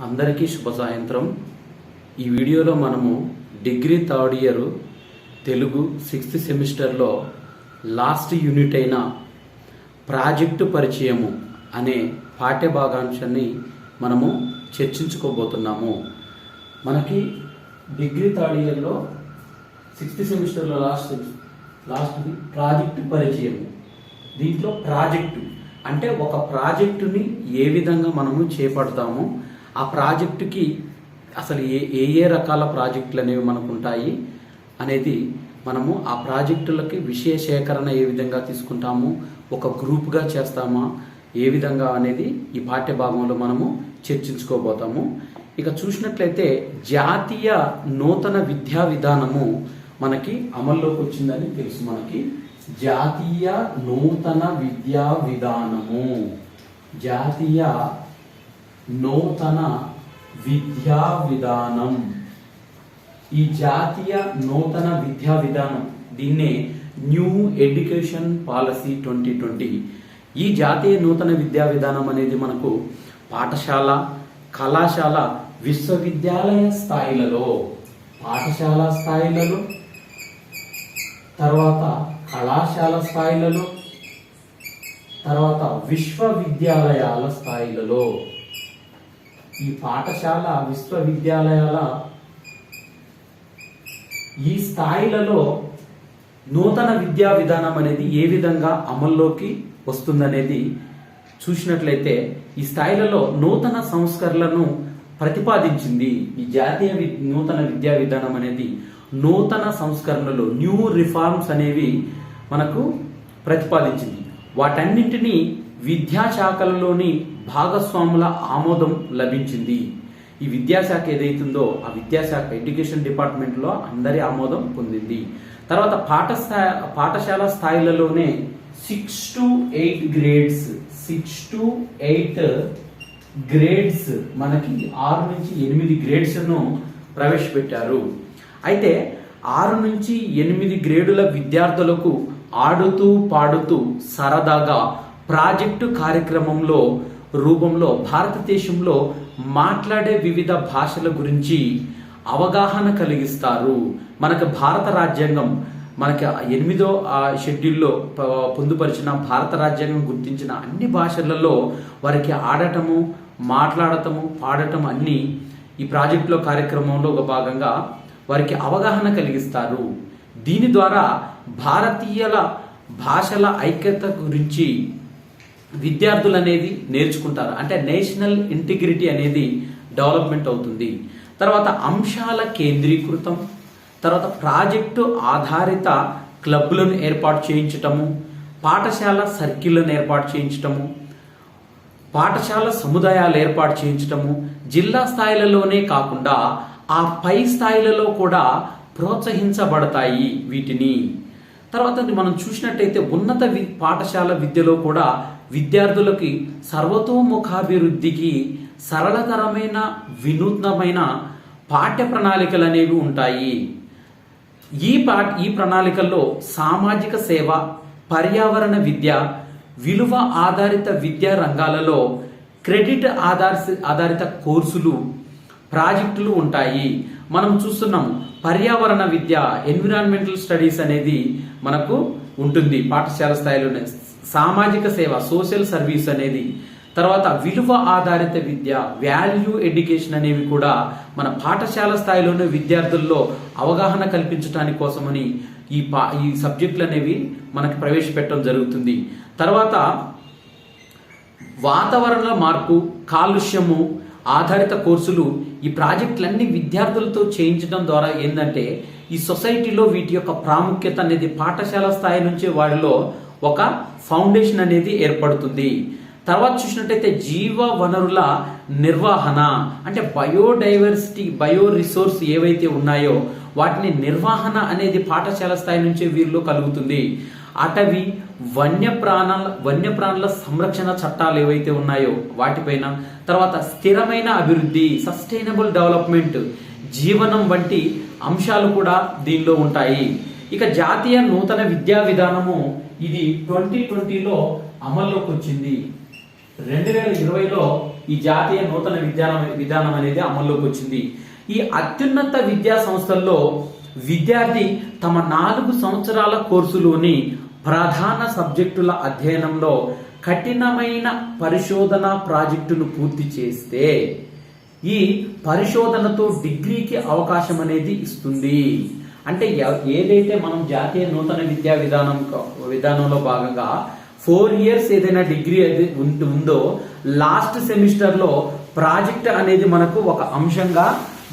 అందరికీ శుభ సాయంత్రం. ఈ వీడియోలో మనము degree third year Telugu 6th సెమిస్టర్లో లాస్ట్ యూనిట్ అయిన ప్రాజెక్టు పరిచయము అనే పాఠ్య భాగాంశాన్ని మనము చర్చించుకోబోతున్నాము. మనకి డిగ్రీ థర్డ్ ఇయర్లో 6th సెమిస్టర్లో లాస్ట్ది ప్రాజెక్టు పరిచయము. దీంట్లో ప్రాజెక్టు అంటే ఒక ప్రాజెక్టుని ఏ విధంగా మనము చేపడతాము, ఆ ప్రాజెక్టుకి అసలు ఏ రకాల ప్రాజెక్టులు అనేవి మనకు ఉంటాయి అనేది మనము ఆ ప్రాజెక్టులకి విషయ సేకరణ ఏ విధంగా తీసుకుంటాము, ఒక గ్రూప్గా చేస్తామా ఏ విధంగా అనేది ఈ పాఠ్య భాగంలో మనము చర్చించుకోబోతాము. ఇక చూసినట్లయితే జాతీయ నూతన విద్యా విధానము మనకి అమల్లోకి వచ్చిందని తెలుసు. మనకి జాతీయ నూతన విద్యా విధానము, జాతీయ నూతన విద్యా విధానం. ఈ జాతీయ నూతన విద్యా విధానం దీన్నే న్యూ ఎడ్యుకేషన్ పాలసీ 2020. ఈ జాతీయ నూతన విద్యా విధానం అనేది మనకు పాఠశాల, కళాశాల, విశ్వవిద్యాలయ స్థాయిలలో, పాఠశాల స్థాయిలలో, తర్వాత కళాశాల స్థాయిలలో, తర్వాత విశ్వవిద్యాలయాల స్థాయిలలో, ఈ పాఠశాల విశ్వవిద్యాలయాల ఈ స్థాయిలలో నూతన విద్యా విధానం అనేది ఏ విధంగా అమల్లోకి వస్తుందనేది చూసినట్లయితే ఈ స్థాయిలలో నూతన సంస్కరణలను ప్రతిపాదించింది. ఈ జాతీయ నూతన విద్యా విధానం అనేది నూతన సంస్కరణలు, న్యూ రిఫార్మ్స్ అనేవి మనకు ప్రతిపాదించింది. వాటన్నింటినీ విద్యాశాఖలలోని భాగస్వాముల ఆమోదం లభించింది. ఈ విద్యాశాఖ ఏదైతుందో ఆ విద్యాశాఖ ఎడ్యుకేషన్ డిపార్ట్మెంట్లో అందరి ఆమోదం పొందింది. తర్వాత పాఠశాల స్థాయిలలోనే 6 to 8 గ్రేడ్స్, 6 to 8 గ్రేడ్స్, మనకి 6 నుంచి 8 గ్రేడ్స్ను ప్రవేశపెట్టారు. అయితే 6 నుంచి 8 గ్రేడుల విద్యార్థులకు ఆడుతూ పాడుతూ సరదాగా ప్రాజెక్టు కార్యక్రమంలో రూపంలో భారతదేశంలో మాట్లాడే వివిధ భాషల గురించి అవగాహన కలిగిస్తారు. మనకు భారత రాజ్యాంగం, మనకి 8వ షెడ్యూల్లో పొందుపరిచిన భారత రాజ్యాంగం గుర్తించిన అన్ని భాషలలో వారికి ఆడటము, మాట్లాడటము, పాడటం అన్ని ఈ ప్రాజెక్టులో కార్యక్రమంలో ఒక భాగంగా వారికి అవగాహన కలిగిస్తారు. దీని ద్వారా భారతీయుల భాషల ఐక్యత గురించి విద్యార్థులు అనేది నేర్చుకుంటారు. అంటే నేషనల్ ఇంటిగ్రిటీ అనేది డెవలప్మెంట్ అవుతుంది. తర్వాత అంశాల కేంద్రీకృతం, తర్వాత ప్రాజెక్టు ఆధారిత క్లబ్లను ఏర్పాటు చేయించటము, పాఠశాల సర్కిళ్లను ఏర్పాటు చేయించటము, పాఠశాల సముదాయాలు ఏర్పాటు చేయించటము, జిల్లా స్థాయిలలోనే కాకుండా ఆ పై స్థాయిలలో కూడా ప్రోత్సహించబడతాయి వీటిని. తర్వాత మనం చూసినట్టయితే ఉన్నత పాఠశాల విద్యలో కూడా విద్యార్థులకి సర్వతోముఖాభివృద్ధికి సరళతరమైన వినూత్నమైన పాఠ్య ప్రణాళికలు అనేవి ఉంటాయి. ఈ ప్రణాళికల్లో సామాజిక సేవ, పర్యావరణ విద్య, విలువ ఆధారిత విద్యా రంగాలలో క్రెడిట్ ఆధారిత కోర్సులు, ప్రాజెక్టులు ఉంటాయి. మనం చూస్తున్నాం పర్యావరణ విద్య, ఎన్విరాన్మెంటల్ స్టడీస్ అనేది మనకు ఉంటుంది పాఠశాల స్థాయిలోనే. సామాజిక సేవ, సోషల్ సర్వీస్ అనేది, తర్వాత విలువ ఆధారిత విద్య, వాల్యూ ఎడ్యుకేషన్ అనేవి కూడా మన పాఠశాల స్థాయిలోనే విద్యార్థుల్లో అవగాహన కల్పించడానికి కోసమని ఈ సబ్జెక్టులు అనేవి మనకి ప్రవేశపెట్టడం జరుగుతుంది. తర్వాత వాతావరణ మార్పు, కాలుష్యము ఆధారిత కోర్సులు, ఈ ప్రాజెక్టులన్నీ విద్యార్థులతో చేయించడం ద్వారా ఏంటంటే ఈ సొసైటీలో వీటి యొక్క ప్రాముఖ్యత అనేది పాఠశాల స్థాయి నుంచే వారిలో ఒక ఫౌండేషన్ అనేది ఏర్పడుతుంది. తర్వాత చూసినట్టయితే జీవ వనరుల నిర్వహణ, అంటే బయోడైవర్సిటీ, బయో రిసోర్స్ ఏవైతే ఉన్నాయో వాటిని నిర్వహణ అనేది పాఠశాల స్థాయి నుంచే వీరిలో కలుగుతుంది. అటవీ వన్యప్రాణుల సంరక్షణ చట్టాలు ఏవైతే ఉన్నాయో వాటిపైన, తర్వాత స్థిరమైన అభివృద్ధి, సస్టైనబుల్ డెవలప్మెంట్, జీవనం వంటి అంశాలు కూడా దీనిలో ఉంటాయి. ఇక జాతీయ నూతన విద్యా విధానము ఇది 2020లో అమల్లోకి వచ్చింది. 2020లో ఈ జాతీయ నూతన విధానం అనేది అమల్లోకి వచ్చింది. ఈ అత్యున్నత విద్యా సంస్థల్లో విద్యార్థి తమ 4 సంవత్సరాల కోర్సులోని ప్రధాన సబ్జెక్టుల అధ్యయనంలో కఠినమైన పరిశోధన ప్రాజెక్టును పూర్తి చేస్తే ఈ పరిశోధనతో డిగ్రీకి అవకాశం అనేది ఇస్తుంది. అంటే ఏదైతే మనం జాతీయ నూతన విద్యా విధానంలో భాగంగా 4 ఇయర్స్ ఏదైనా డిగ్రీ ఉందో లాస్ట్ సెమిస్టర్ లో ప్రాజెక్ట్ అనేది మనకు ఒక అంశంగా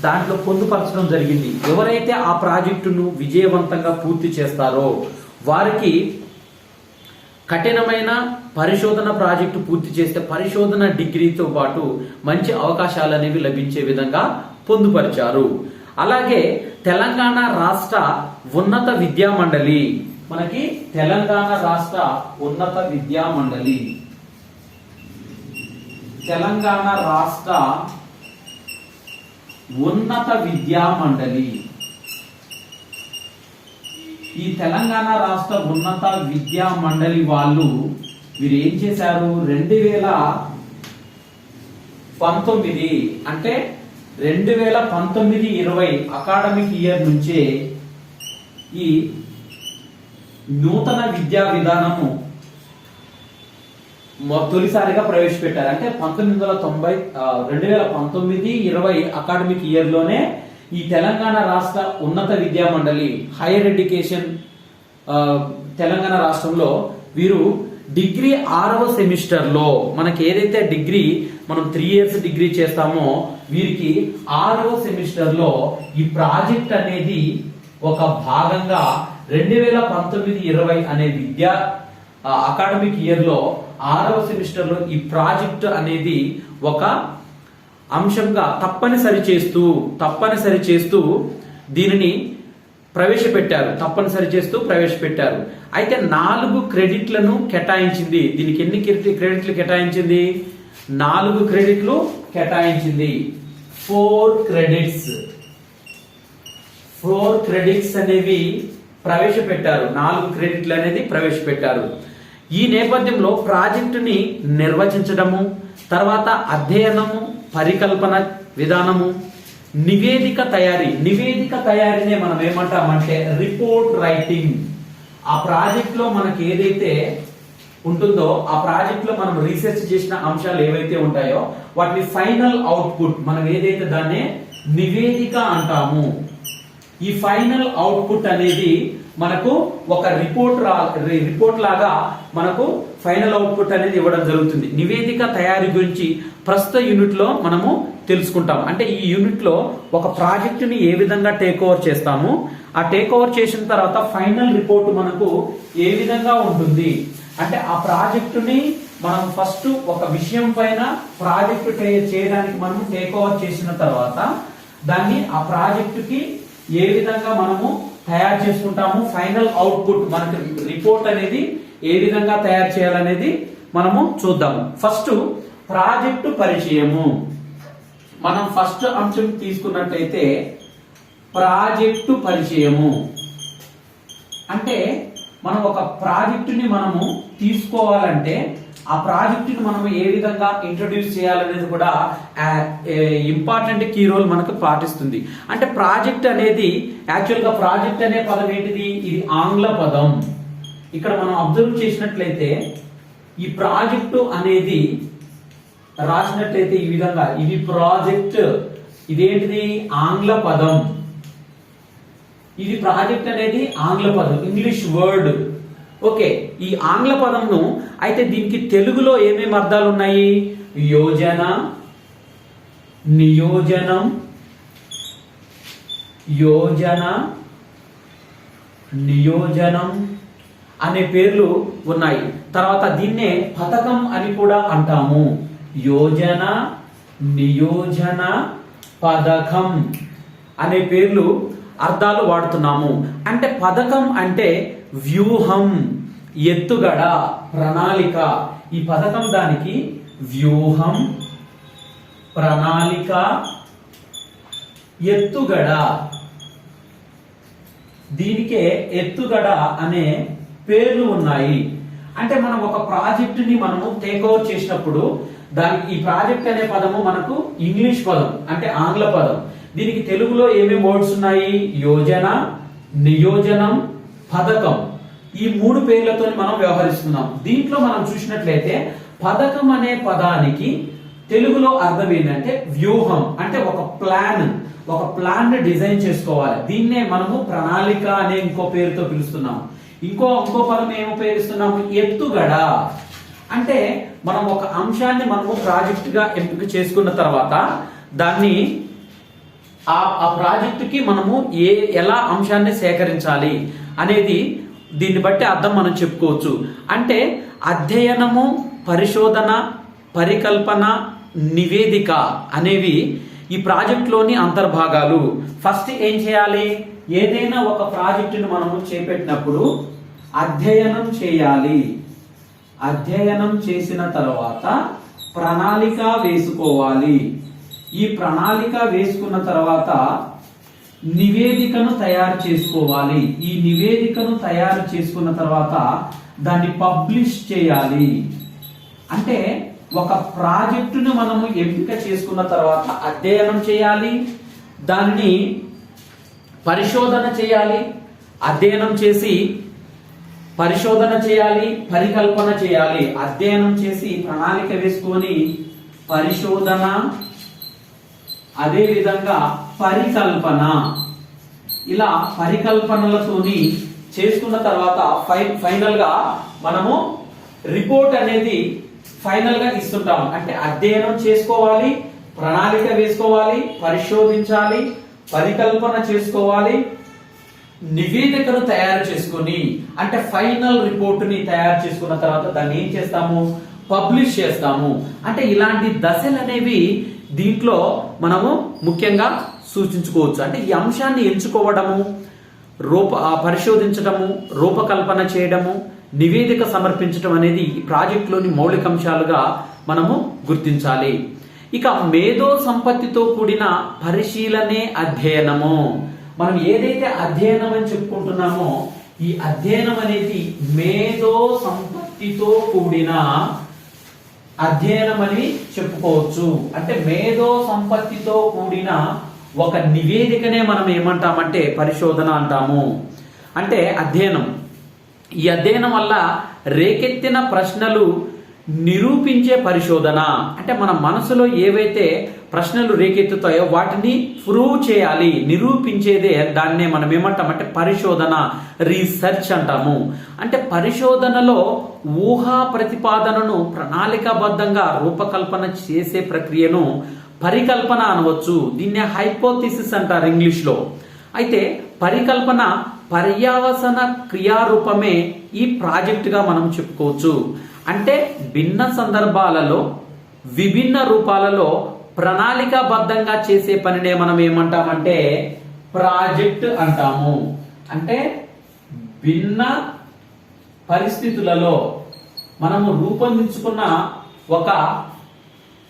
దాంట్లో పొందుపరచడం జరిగింది. ఎవరైతే ఆ ప్రాజెక్టును విజయవంతంగా పూర్తి చేస్తారో వారికి కఠినమైన పరిశోధన ప్రాజెక్టు పూర్తి చేస్తే పరిశోధన డిగ్రీతో పాటు మంచి అవకాశాలు అనేవి లభించే విధంగా పొందుపరిచారు. అలాగే తెలంగాణ రాష్ట్ర ఉన్నత విద్యా మండలి, మనకి తెలంగాణ రాష్ట్ర ఉన్నత విద్యా మండలి, తెలంగాణ రాష్ట్ర ఉన్నత విద్యా మండలి, ఈ తెలంగాణ రాష్ట్ర ఉన్నత విద్యా మండలి వాళ్ళు వీరు ఏం చేశారు, 2019 అంటే 2019-20 అకాడమిక్ ఇయర్ నుంచే ఈ నూతన విద్యా విధానము తొలిసారిగా ప్రవేశపెట్టారు. అంటే 2019-20 అకాడమిక్ ఇయర్ లోనే ఈ తెలంగాణ రాష్ట్ర ఉన్నత విద్యా మండలి హైయర్ ఎడ్యుకేషన్ తెలంగాణ రాష్ట్రంలో వీరు డిగ్రీ 6వ సెమిస్టర్ లో మనకి ఏదైతే డిగ్రీ మనం 3 ఇయర్స్ డిగ్రీ చేస్తామో వీరికి 6వ సెమిస్టర్ లో ఈ ప్రాజెక్ట్ అనేది ఒక భాగంగా 2019-20 అనే విద్యా అకాడమిక్ ఇయర్ లో 6వ సెమిస్టర్ లో ఈ ప్రాజెక్ట్ అనేది ఒక అంశంగా తప్పనిసరి చేస్తూ దీనిని ప్రవేశపెట్టారు. అయితే 4 క్రెడిట్లను కేటాయించింది. దీనికి ఎన్ని క్రెడిట్లు కేటాయించింది? 4 క్రెడిట్లు కేటాయించింది. 4 క్రెడిట్స్ అనేవి ప్రవేశపెట్టారు. 4 క్రెడిట్లు అనేది ప్రవేశపెట్టారు. ఈ నేపథ్యంలో ప్రాజెక్టుని నిర్వచించడము, తర్వాత అధ్యయనము, పరికల్పన విధానము, నివేదిక తయారీనే మనం ఏమంటామంటే రిపోర్ట్ రైటింగ్. ఆ ప్రాజెక్ట్ లో మనకి ఏదైతే ఉంటుందో ఆ ప్రాజెక్ట్ లో మనం రీసెర్చ్ చేసిన అంశాలు ఏవైతే ఉంటాయో వాటిని ఫైనల్ అవుట్పుట్ మనం ఏదైతే దాన్ని నివేదిక అంటాము. ఈ ఫైనల్ అవుట్పుట్ అనేది మనకు ఒక రిపోర్ట్ లాగా మనకు ఫైనల్ అవుట్పుట్ అనేది ఇవ్వడం జరుగుతుంది. నివేదిక తయారీ గురించి ప్రస్తుత యూనిట్ లో మనము తెలుసుకుంటాం. అంటే ఈ యూనిట్ లో ఒక ప్రాజెక్ట్ ని ఏ విధంగా టేక్ ఓవర్ చేస్తాము, ఆ టేక్ ఓవర్ చేసిన తర్వాత ఫైనల్ రిపోర్ట్ మనకు ఏ విధంగా ఉంటుంది, అంటే ఆ ప్రాజెక్టుని మనం ఫస్ట్ ఒక విషయం పైన ప్రాజెక్ట్ చేయడానికి మనం టేక్ ఓవర్ చేసిన తర్వాత దాన్ని ఆ ప్రాజెక్టుకి ఏ విధంగా మనము తయారు చేసుకుంటాము, ఫైనల్ అవుట్పుట్ మనకి రిపోర్ట్ అనేది ఏ విధంగా తయారు చేయాలనేది మనము చూద్దాము. ఫస్ట్ ప్రాజెక్టు పరిచయము. మనం ఫస్ట్ అంశం తీసుకున్నట్టయితే ప్రాజెక్టు పరిచయము అంటే మనం ఒక ప్రాజెక్టుని మనము తీసుకోవాలంటే ఆ ప్రాజెక్టుని మనం ఏ విధంగా ఇంట్రొడ్యూస్ చేయాలనేది కూడా ఇంపార్టెంట్ కీ రోల్ మనకు పాటిస్తుంది. అంటే ప్రాజెక్ట్ అనేది యాక్చువల్ గా ప్రాజెక్ట్ అనే పదం ఏంటిది, ఇది ఆంగ్ల పదం. ఇక్కడ మనం అబ్జర్వ్ చేసినట్లయితే ఈ ప్రాజెక్టు అనేది రాసినట్లయితే ఈ విధంగా ఇది ప్రాజెక్ట్, ఇదేంటిది ఆంగ్ల పదం. ఇది ప్రాజెక్ట్ అనేది ఆంగ్ల పదం, ఇంగ్లీష్ వర్డ్. ఓకే, ఈ ఆంగ్ల పదంను అయితే దీనికి తెలుగులో ఏమేమి అర్థాలు ఉన్నాయి, యోజన, నియోజనం, నియోజనం అనే పేర్లు ఉన్నాయి. తర్వాత దీన్నే పథకం అని కూడా అంటాము. యోజన, నియోజన, పథకం అనే పేర్లు అర్థాలు వాడుతున్నాము. అంటే పథకం అంటే వ్యూహం, ఎత్తుగడ, ప్రణాళిక. ఈ పథకం దానికి వ్యూహం, ప్రణాళిక, ఎత్తుగడ. దీనికే ఎత్తుగడ అనే పేర్లు ఉన్నాయి. అంటే మనం ఒక ప్రాజెక్ట్ ని మనము టేక్ ఓవర్ చేసినప్పుడు దానికి ఈ ప్రాజెక్ట్ అనే పదము మనకు ఇంగ్లీష్ పదం, అంటే ఆంగ్ల పదం. దీనికి తెలుగులో ఏమేమి వర్డ్స్ ఉన్నాయి? యోజన, నియోజనం, పథకం. ఈ 3 పేర్లతో మనం వ్యవహరిస్తున్నాం. దీంట్లో మనం చూసినట్లయితే పథకం అనే పదానికి తెలుగులో అర్థం ఏంటంటే వ్యూహం, అంటే ఒక ప్లాన్ ని డిజైన్ చేసుకోవాలి. దీన్నే మనము ప్రణాళిక అనే ఇంకో పేరుతో పిలుస్తున్నాం. ఇంకో పదం ఏమో పేరుస్తున్నాము? ఎత్తుగడ. అంటే మనం ఒక అంశాన్ని మనము ప్రాజెక్ట్ గా ఎంపిక చేసుకున్న తర్వాత దాన్ని ఆ ప్రాజెక్ట్ కి మనము ఎలా అంశాన్ని సేకరించాలి అనేది దీన్ని బట్టి అర్థం మనం చెప్పుకోవచ్చు. అంటే అధ్యయనము, పరిశోధన, పరికల్పన, నివేదిక అనేవి ఈ ప్రాజెక్ట్ లోని అంతర్భాగాలు. ఫస్ట్ ఏం చేయాలి? ఏదైనా ఒక ప్రాజెక్టును మనము చేపట్టినప్పుడు అధ్యయనం చేయాలి. అధ్యయనం చేసిన తర్వాత ప్రణాళిక వేసుకోవాలి. ఈ ప్రణాళిక వేసుకున్న తర్వాత నివేదికను తయారు చేసుకోవాలి. ఈ నివేదికను తయారు చేసుకున్న తర్వాత దాన్ని పబ్లిష్ చేయాలి. అంటే ఒక ప్రాజెక్టును మనము ఎంపిక చేసుకున్న తర్వాత అధ్యయనం చేయాలి, దాన్ని పరిశోధన చేయాలి, అధ్యయనం చేసి పరిశోధన చేయాలి, పరికల్పన చేయాలి. అధ్యయనం చేసి ప్రణాళిక వేసుకొని పరిశోధన, అదే విధంగా పరికల్పన, ఇలా పరికల్పనలతోని చేసుకున్న తర్వాత ఫైనల్ గా మనము రిపోర్ట్ అనేది ఫైనల్ గా ఇస్తుంటాం. అంటే అధ్యయనం చేసుకోవాలి, ప్రణాళిక వేసుకోవాలి, పరిశోధించాలి, పరికల్పన చేసుకోవాలి, నివేదికను తయారు చేసుకొని అంటే ఫైనల్ రిపోర్ట్ ని తయారు చేసుకున్న తర్వాత దాన్ని ఏం చేస్తాము? పబ్లిష్ చేస్తాము. అంటే ఇలాంటి దశలు అనేవి దీంట్లో మనము ముఖ్యంగా సూచించుకోవచ్చు. అంటే ఈ అంశాన్ని ఎంచుకోవడము, పరిశోధించడము, రూపకల్పన చేయడము, నివేదిక సమర్పించడం అనేది ఈ ప్రాజెక్టులోని మౌలిక అంశాలుగా మనము గుర్తించాలి. ఇక మేధో సంపత్తితో కూడిన పరిశీలనే అధ్యయనము. మనం ఏదైతే అధ్యయనం అని చెప్పుకుంటున్నామో ఈ అధ్యయనం అనేది మేధో సంపత్తితో కూడిన అధ్యయనం అని చెప్పుకోవచ్చు. అంటే మేధో సంపత్తితో కూడిన ఒక నివేదికనే మనం ఏమంటామంటే పరిశోధన అంటాము. అంటే అధ్యయనం, ఈ అధ్యయనం వల్ల రేకెత్తిన ప్రశ్నలు నిరూపించే పరిశోధన. అంటే మన మనసులో ఏవైతే ప్రశ్నలు రేకెత్తుతాయో వాటిని ప్రూవ్ చేయాలి, నిరూపించేదే దాన్నే మనం ఏమంటామంటే పరిశోధన, రీసెర్చ్ అంటాము. అంటే పరిశోధనలో ఊహా ప్రతిపాదనను ప్రణాళికాబద్ధంగా రూపకల్పన చేసే ప్రక్రియను పరికల్పన అనవచ్చు. దీన్నే హైపోథిసిస్ అంటారు ఇంగ్లీష్ లో. అయితే పరికల్పన పర్యవసన క్రియారూపమే ఈ ప్రాజెక్టుగా మనం చెప్పుకోవచ్చు. అంటే భిన్న సందర్భాలలో విభిన్న రూపాలలో ప్రణాళికాబద్ధంగా చేసే పనినే మనం ఏమంటామంటే ప్రాజెక్ట్ అంటాము. అంటే భిన్న పరిస్థితులలో మనము రూపొందించుకున్న ఒక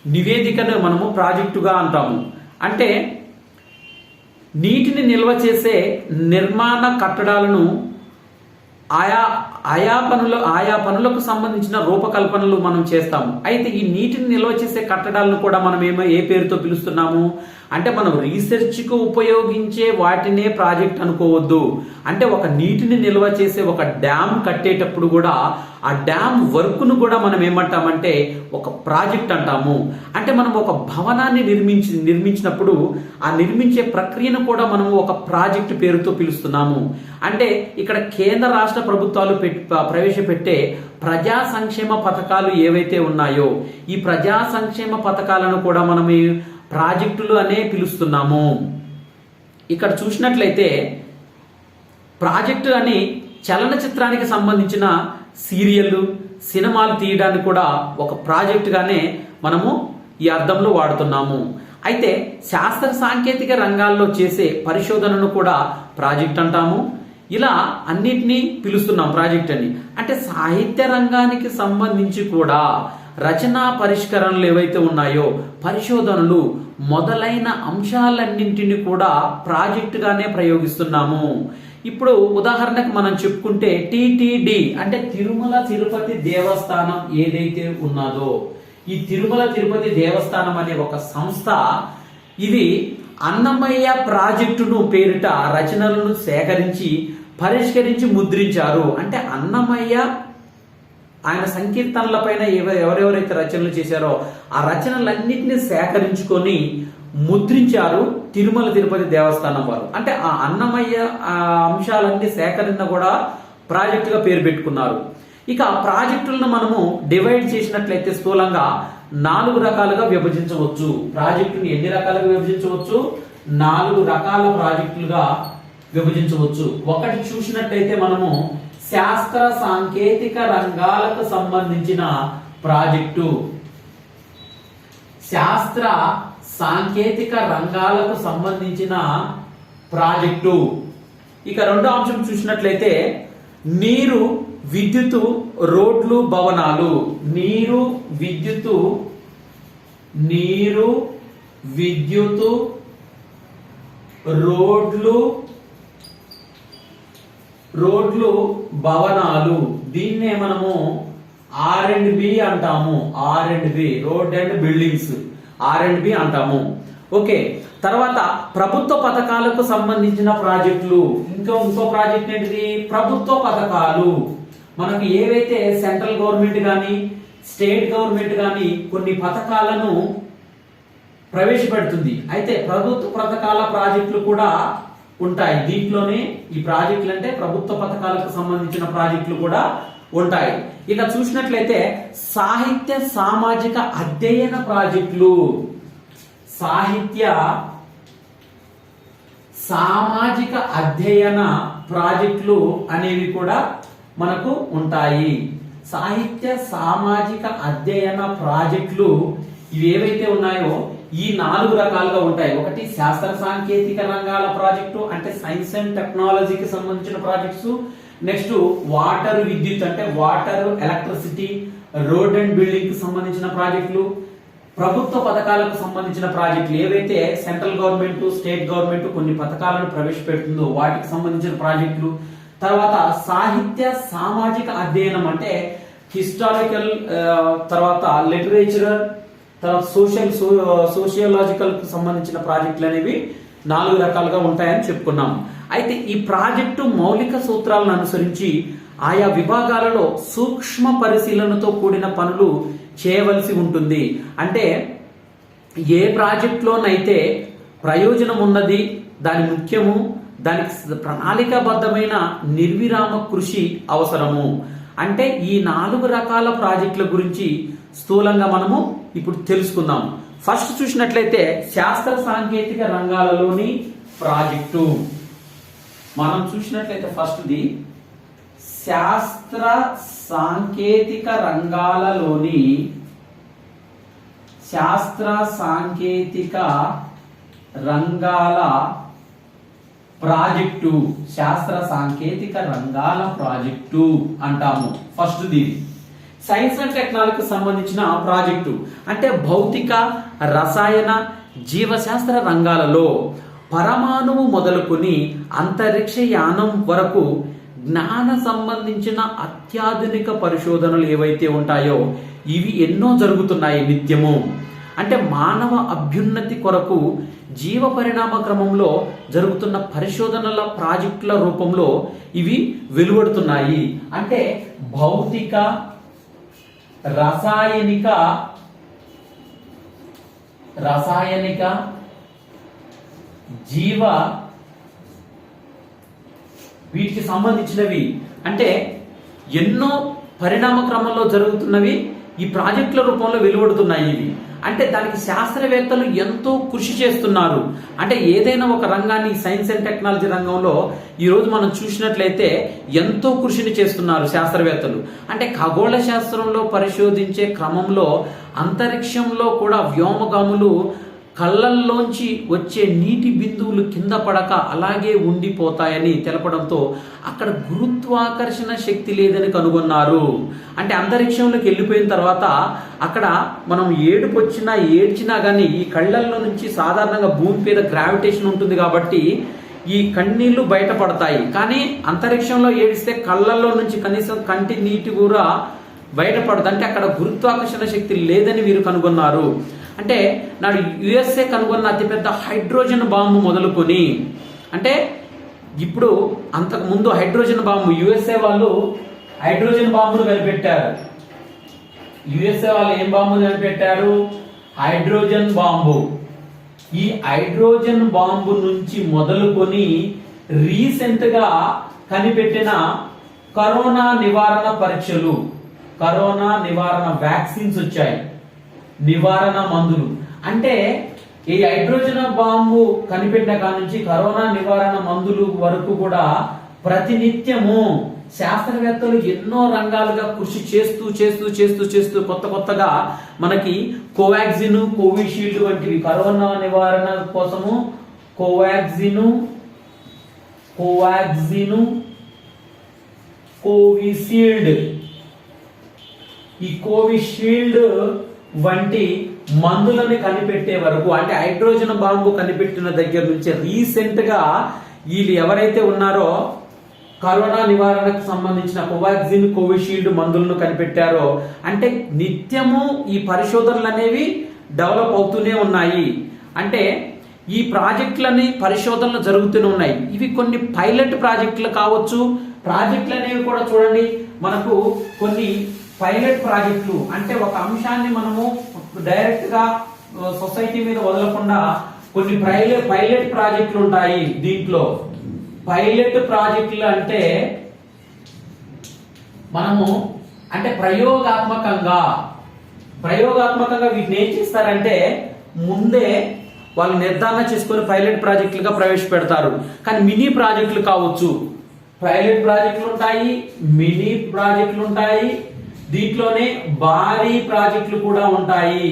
నివేదికను మనము ప్రాజెక్టుగా అంటాము. అంటే నీటిని నిల్వ చేసే నిర్మాణ కట్టడాలను ఆయా పనులకు సంబంధించిన రూపకల్పనలు మనం చేస్తాము. అయితే ఈ నీటిని నిల్వ చేసే కట్టడాలను కూడా మనం ఏ పేరుతో పిలుస్తున్నాము అంటే మనం రీసెర్చ్ కు ఉపయోగించే వాటినే ప్రాజెక్ట్ అనుకోవద్దు. అంటే ఒక నీటిని నిల్వ చేసే ఒక డ్యామ్ కట్టేటప్పుడు కూడా ఆ డ్యామ్ వర్క్ ను కూడా మనం ఏమంటామంటే ఒక ప్రాజెక్ట్ అంటాము. అంటే మనం ఒక భవనాన్ని నిర్మించినప్పుడు ఆ నిర్మించే ప్రక్రియను కూడా మనము ఒక ప్రాజెక్ట్ పేరుతో పిలుస్తున్నాము. అంటే ఇక్కడ కేంద్ర రాష్ట్ర ప్రభుత్వాలు ప్రవేశపెట్టే ప్రజా సంక్షేమ పథకాలు ఏవైతే ఉన్నాయో ఈ ప్రజా సంక్షేమ పథకాలను కూడా మనం ప్రాజెక్టులు అనే పిలుస్తున్నాము. ఇక్కడ చూసినట్లయితే ప్రాజెక్టు అని చలనచిత్రానికి సంబంధించిన సీరియళ్ళు, సినిమాలు తీయడానికి కూడా ఒక ప్రాజెక్ట్ గానే మనము ఈ అర్థంలో వాడుతున్నాము. అయితే శాస్త్ర సాంకేతిక రంగాల్లో చేసే పరిశోధనను కూడా ప్రాజెక్ట్ అంటాము. ఇలా అన్నిటినీ పిలుస్తున్నాం ప్రాజెక్ట్ అని. అంటే సాహిత్య రంగానికి సంబంధించి కూడా రచనా పరిష్కరణలు ఏవైతే ఉన్నాయో పరిశోధనలు మొదలైన అంశాలన్నింటినీ కూడా ప్రాజెక్టుగానే ప్రయోగిస్తున్నాము. ఇప్పుడు ఉదాహరణకు మనం చెప్పుకుంటే టిటిడి అంటే తిరుమల తిరుపతి దేవస్థానం ఏదైతే ఉన్నదో, ఈ తిరుమల తిరుపతి దేవస్థానం అనే ఒక సంస్థ ఇది అన్నమయ్య ప్రాజెక్టును పేరిట రచనలను సేకరించి పరిష్కరించి ముద్రించారు. అంటే అన్నమయ్య ఆయన సంకీర్తనల పైన ఎవరెవరైతే రచనలు చేశారో ఆ రచనలన్నింటినీ సేకరించుకొని ముద్రించారు తిరుమల తిరుపతి దేవస్థానం వారు. అంటే ఆ అన్నమయ్య అంశాలన్నీ సేకరణ కూడా ప్రాజెక్టుగా పేరు పెట్టుకున్నారు. ఇక ప్రాజెక్టులను మనము డివైడ్ చేసినట్లయితే స్థూలంగా 4 రకాలుగా విభజించవచ్చు. ప్రాజెక్టుని ఎన్ని రకాలుగా విభజించవచ్చు? 4 రకాల ప్రాజెక్టులుగా విభజించవచ్చు. ఒకటి చూసినట్లయితే మనము శాస్త్ర సాంకేతిక రంగాలకు సంబంధించిన ప్రాజెక్టు, శాస్త్ర సాంకేతిక రంగాలకు సంబంధించిన ప్రాజెక్టు. ఇక రెండో అంశం చూసినట్లయితే నీరు, విద్యుత్తు, రోడ్లు, భవనాలు. నీరు, విద్యుత్తు, రోడ్లు, భవనాలు. దీన్నే మనము R&B అంటాము. R&B, road and buildings, R&B అంటాము. ఓకే, తర్వాత ప్రభుత్వ పథకాలకు సంబంధించిన ప్రాజెక్టులు. ఇంకో ప్రాజెక్ట్ ఏంటిది? ప్రభుత్వ పథకాలు. మనకు ఏవైతే సెంట్రల్ గవర్నమెంట్ కానీ స్టేట్ గవర్నమెంట్ కానీ కొన్ని పథకాలను ప్రవేశపెడుతుంది, అయితే ప్రభుత్వ పథకాల ప్రాజెక్టులు కూడా ఉంటాయి. దీంట్లోనే ఈ ప్రాజెక్టులు అంటే ప్రభుత్వ పథకాలకు సంబంధించిన ప్రాజెక్టులు కూడా ఉంటాయి. ఇక చూసినట్లయితే సాహిత్య సామాజిక అధ్యయన ప్రాజెక్టులు, సాహిత్య సామాజిక అధ్యయన ప్రాజెక్టులు అనేవి కూడా మనకు ఉంటాయి. సాహిత్య సామాజిక అధ్యయన ప్రాజెక్టులు ఇవి ఏవైతే ఉన్నాయో ఈ 4 రకాలుగా ఉంటాయి. ఒకటి శాస్త్ర సాంకేతిక రంగాల ప్రాజెక్టు అంటే సైన్స్ అండ్ టెక్నాలజీకి సంబంధించిన ప్రాజెక్ట్స్. నెక్స్ట్ వాటర్ విద్యుత్ అంటే water electricity, road and building కి సంబంధించిన ప్రాజెక్టులు. ప్రభుత్వ పథకాలకు సంబంధించిన ప్రాజెక్టులు ఏవైతే సెంట్రల్ గవర్నమెంట్ స్టేట్ గవర్నమెంట్ కొన్ని పథకాలను ప్రవేశపెడుతుందో వాటికి సంబంధించిన ప్రాజెక్టులు. తర్వాత సాహిత్య సామాజిక అధ్యయనం అంటే హిస్టారికల్, తర్వాత లిటరేచర్, తర్వాత సోషియోలాజికల్ కు సంబంధించిన ప్రాజెక్టులు అనేవి 4 రకాలుగా ఉంటాయని చెప్పుకున్నాం. అయితే ఈ ప్రాజెక్టు మౌలిక సూత్రాలను అనుసరించి ఆయా విభాగాలలో సూక్ష్మ పరిశీలనతో కూడిన పనులు చేయవలసి ఉంటుంది. అంటే ఏ ప్రాజెక్టులోనైతే ప్రయోజనం ఉన్నది, దాని ముఖ్యము, దానికి ప్రణాళికాబద్ధమైన నిర్విరామ కృషి అవసరము. అంటే ఈ 4 రకాల ప్రాజెక్టుల గురించి స్థూలంగా మనము ఇప్పుడు తెలుసుకుందాం. ఫస్ట్ చూసినట్లయితే శాస్త్ర సాంకేతిక రంగాలలోని ప్రాజెక్టు. మనం చూసినట్లయితే ఫస్ట్ది శాస్త్ర సాంకేతిక రంగాలలోని ప్రాజెక్టు, శాస్త్ర సాంకేతిక రంగాల ప్రాజెక్టు అంటాము. ఫస్ట్ దీని సైన్స్ అండ్ టెక్నాలజీకి సంబంధించిన ప్రాజెక్టు అంటే భౌతిక, రసాయన, జీవశాస్త్ర రంగాలలో పరమాణువు మొదలుకొని అంతరిక్ష యానం వరకు జ్ఞాన సంబంధించిన అత్యాధునిక పరిశోధనలు ఏవైతే ఉంటాయో ఇవి ఎన్నో జరుగుతున్నాయి నిత్యము. అంటే మానవ అభ్యున్నతి కొరకు జీవ పరిణామ క్రమంలో జరుగుతున్న పరిశోధనల ప్రాజెక్టుల రూపంలో ఇవి వెలువడుతున్నాయి. అంటే భౌతిక, రసాయనిక, జీవ వీటికి సంబంధించినవి అంటే ఎన్నో పరిణామ క్రమంలో జరుగుతున్నవి ఈ ప్రాజెక్టుల రూపంలో వెలువడుతున్నాయి. ఇవి అంటే దానికి శాస్త్రవేత్తలు ఎంతో కృషి చేస్తున్నారు. అంటే ఏదైనా ఒక రంగాన్ని సైన్స్ అండ్ టెక్నాలజీ రంగంలో ఈరోజు మనం చూసినట్లయితే ఎంతో కృషిని చేస్తున్నారు శాస్త్రవేత్తలు. అంటే ఖగోళ శాస్త్రంలో పరిశోధించే క్రమంలో అంతరిక్షంలో కూడా వ్యోమగాములు కళ్ళల్లోంచి వచ్చే నీటి బిందువులు కింద పడక అలాగే ఉండిపోతాయని తెలపడంతో అక్కడ గురుత్వాకర్షణ శక్తి లేదని కనుగొన్నారు. అంటే అంతరిక్షంలోకి వెళ్ళిపోయిన తర్వాత అక్కడ మనం ఏడ్చినా కానీ ఈ కళ్ళల్లో నుంచి సాధారణంగా భూమి మీద గ్రావిటేషన్ ఉంటుంది కాబట్టి ఈ కన్నీళ్లు బయటపడతాయి. కానీ అంతరిక్షంలో ఏడిస్తే కళ్ళల్లో నుంచి కనీసం కంటి నీటి కూడా బయటపడదు. అంటే అక్కడ గురుత్వాకర్షణ శక్తి లేదని వీరు కనుగొన్నారు. అంటే నాడు యుఎస్ఏ కనుగొన్న అతిపెద్ద హైడ్రోజన్ బాంబు మొదలుకొని, అంటే ఇప్పుడు అంతకు ముందు హైడ్రోజన్ బాంబు యుఎస్ఏ వాళ్ళు హైడ్రోజన్ బాంబును కనిపెట్టారు. యుఎస్ఏ వాళ్ళు ఏం బాంబు కనిపెట్టారు? Hydrogen bomb. ఈ హైడ్రోజన్ బాంబు నుంచి మొదలుకొని రీసెంట్ గా కనిపెట్టిన కరోనా నివారణ పరీక్షలు, కరోనా నివారణ వ్యాక్సిన్స్ వచ్చాయి, నివారణ మందులు. అంటే ఈ హైడ్రోజన్ బాంబు కనిపెట్టిన కాడ నుంచి కరోనా నివారణ మందులు వరకు కూడా ప్రతినిత్యము శాస్త్రవేత్తలు ఎన్నో రంగాలుగా కృషి చేస్తూ చేస్తూ చేస్తూ చేస్తూ కొత్త కొత్తగా మనకి కోవాక్సిన్, కోవిషీల్డ్ వంటివి కరోనా నివారణ కోసము కోవాక్సిన్, కోవిషీల్డ్, ఈ కోవిషీల్డ్ వంటి మందులను కనిపెట్టే వరకు, అంటే హైడ్రోజన్ బాంబు కనిపెట్టిన దగ్గర నుంచి రీసెంట్ గా వీళ్ళు ఎవరైతే ఉన్నారో కరోనా నివారణకు సంబంధించిన కోవాక్సిన్, కోవిషీల్డ్ మందులను కనిపెట్టారో, అంటే నిత్యము ఈ పరిశోధనలు అనేవి డెవలప్ అవుతూనే ఉన్నాయి. అంటే ఈ ప్రాజెక్టులని పరిశోధనలు జరుగుతూనే ఉన్నాయి. ఇవి కొన్ని పైలట్ ప్రాజెక్టులు కావచ్చు. ప్రాజెక్టులు అనేవి కూడా చూడండి, మనకు కొన్ని పైలట్ ప్రాజెక్టులు, అంటే ఒక అంశాన్ని మనము డైరెక్ట్ గా సొసైటీ మీద వదలకుండా కొన్ని పైలట్ ప్రాజెక్టులు ఉంటాయి. దీంట్లో పైలట్ ప్రాజెక్టులు అంటే మనము అంటే ప్రయోగాత్మకంగా వీటిని ఏం చేస్తారంటే ముందే వాళ్ళు నిర్ధారణ చేసుకొని పైలట్ ప్రాజెక్టులుగా ప్రవేశపెడతారు. కానీ మినీ ప్రాజెక్టులు కావచ్చు, పైలట్ ప్రాజెక్టులు ఉంటాయి, మినీ ప్రాజెక్టులు ఉంటాయి, దీంట్లోనే భారీ ప్రాజెక్టులు కూడా ఉంటాయి.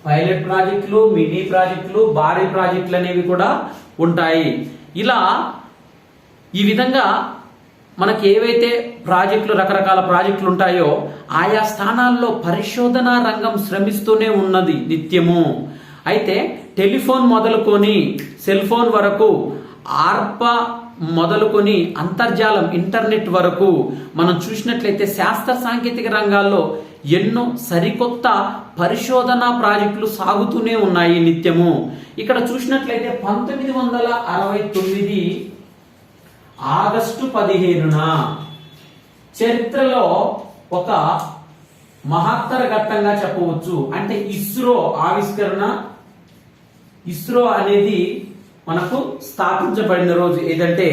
పైలట్ ప్రాజెక్టులు, మినీ ప్రాజెక్టులు, భారీ ప్రాజెక్టులు అనేవి కూడా ఉంటాయి. ఇలా ఈ విధంగా మనకి ఏవైతే ప్రాజెక్టులు, రకరకాల ప్రాజెక్టులు ఉంటాయో ఆయా స్థానాల్లో పరిశోధనా రంగం శ్రమిస్తూనే ఉన్నది నిత్యము. అయితే టెలిఫోన్ మొదలుకొని సెల్ ఫోన్ వరకు, ఆర్పా మొదలుకొని అంతర్జాలం, ఇంటర్నెట్ వరకు మనం చూసినట్లయితే శాస్త్ర సాంకేతిక రంగాల్లో ఎన్నో సరికొత్త పరిశోధనా ప్రాజెక్టులు సాగుతూనే ఉన్నాయి నిత్యము. ఇక్కడ చూసినట్లయితే 1969 ఆగస్టు 15న చరిత్రలో ఒక మహత్తర ఘట్టంగా చెప్పవచ్చు. అంటే ఇస్రో ఆవిష్కరణ, ఇస్రో అనేది మనకు స్థాపించబడిన రోజు ఏదంటే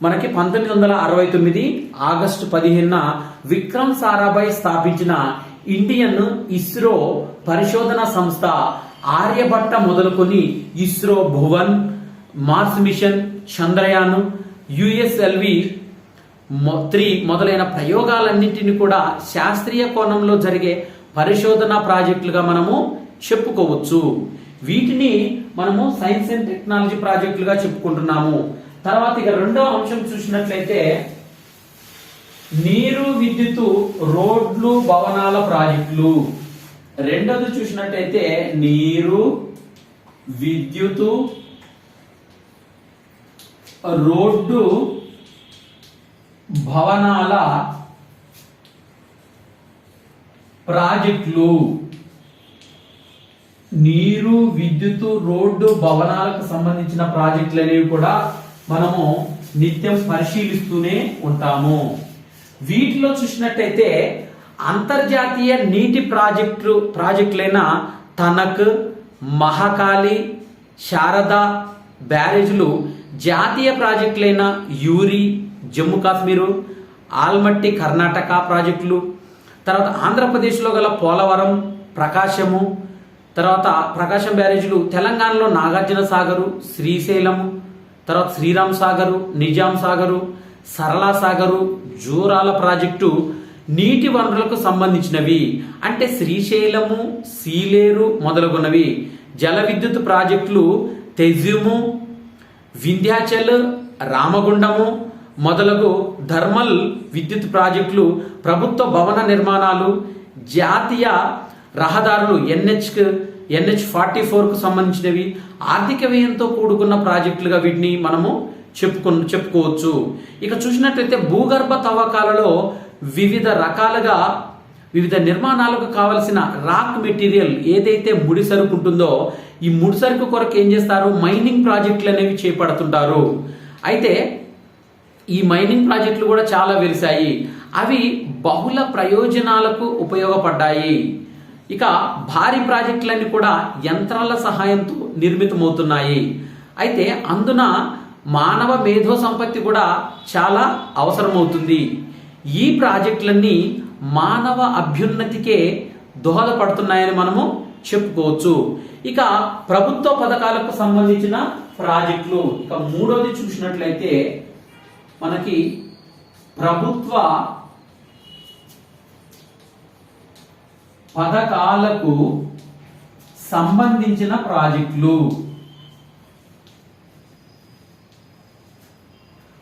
మనకి 1969 ఆగస్టు 15న విక్రమ్ సారాభాయ్ స్థాపించిన ఇండియన్ ఇస్రో పరిశోధన సంస్థ ఆర్యభట్ట మొదలుకొని ఇస్రో భువన్, మార్స్ మిషన్, చంద్రయాన్, యుఎస్ఎల్వి 3 మొదలైన ప్రయోగాలన్నింటినీ కూడా శాస్త్రీయ కోణంలో జరిగే పరిశోధన ప్రాజెక్టులుగా మనము చెప్పుకోవచ్చు. వీటిని మనము సైన్స్ అండ్ టెక్నాలజీ ప్రాజెక్టులుగా చెప్పుకుంటున్నాము. తర్వాత ఇక రెండో అంశం చూసినట్లయితే నీరు, విద్యుత్, రోడ్లు, భవనాల ప్రాజెక్టులు. రెండోది చూసినట్లయితే నీరు, విద్యుత్, రోడ్డు, భవనాల ప్రాజెక్టులు. నీరు, విద్యుత్, రోడ్డు, భవనాలకు సంబంధించిన ప్రాజెక్టులు అనేవి కూడా మనము నిత్యం పరిశీలిస్తూనే ఉంటాము. వీటిలో చూసినట్టయితే అంతర్జాతీయ నీటి ప్రాజెక్టులైన తనక్, మహాకాళి, శారద బ్యారేజ్లు, జాతీయ ప్రాజెక్టులైన యూరి జమ్మూ కాశ్మీరు, ఆల్మట్టి కర్ణాటక ప్రాజెక్టులు, తర్వాత ఆంధ్రప్రదేశ్లో గల పోలవరం, ప్రకాశము, తర్వాత ప్రకాశం బ్యారేజ్లు, తెలంగాణలో నాగార్జున సాగరు, శ్రీశైలము, తర్వాత శ్రీరామ్ సాగరు, నిజాం సాగరు, సరళా సాగరు, జూరాల ప్రాజెక్టు నీటి వనరులకు సంబంధించినవి. అంటే శ్రీశైలము, సీలేరు మొదలగున్నవి. జల విద్యుత్ ప్రాజెక్టులు తెజ్యుము, వింధ్యాచల్, రామగుండము మొదలగు థర్మల్ విద్యుత్ ప్రాజెక్టులు, ప్రభుత్వ భవన నిర్మాణాలు, జాతీయ రహదారులు NH44కు సంబంధించినవి ఆర్థిక వ్యయంతో కూడుకున్న ప్రాజెక్టులుగా వీటిని మనము చెప్పుకోవచ్చు. ఇక చూసినట్లయితే భూగర్భ తవ్వకాలలో వివిధ రకాలుగా వివిధ నిర్మాణాలకు కావలసిన రాక్ మెటీరియల్ ఏదైతే ముడి సరుకు ఉంటుందో ఈ ముడి సరుకు కొరకు ఏం చేస్తారు, మైనింగ్ ప్రాజెక్టులు అనేవి చేపడుతుంటారు. అయితే ఈ మైనింగ్ ప్రాజెక్టులు కూడా చాలా వెలిశాయి. అవి బహుళ ప్రయోజనాలకు ఉపయోగపడ్డాయి. ఇక భారీ ప్రాజెక్టులన్నీ కూడా యంత్రాల సహాయంతో నిర్మితమవుతున్నాయి. అయితే అందున మానవ మేధో సంపత్తి కూడా చాలా అవసరమవుతుంది. ఈ ప్రాజెక్టులన్నీ మానవ అభ్యున్నతికే దోహదపడుతున్నాయని మనము చెప్పుకోవచ్చు. ఇక ప్రభుత్వ పథకాలకు సంబంధించిన ప్రాజెక్టులు, ఇక మూడోది చూసినట్లయితే మనకి ప్రభుత్వ పథకాలకు సంబంధించిన ప్రాజెక్టులు.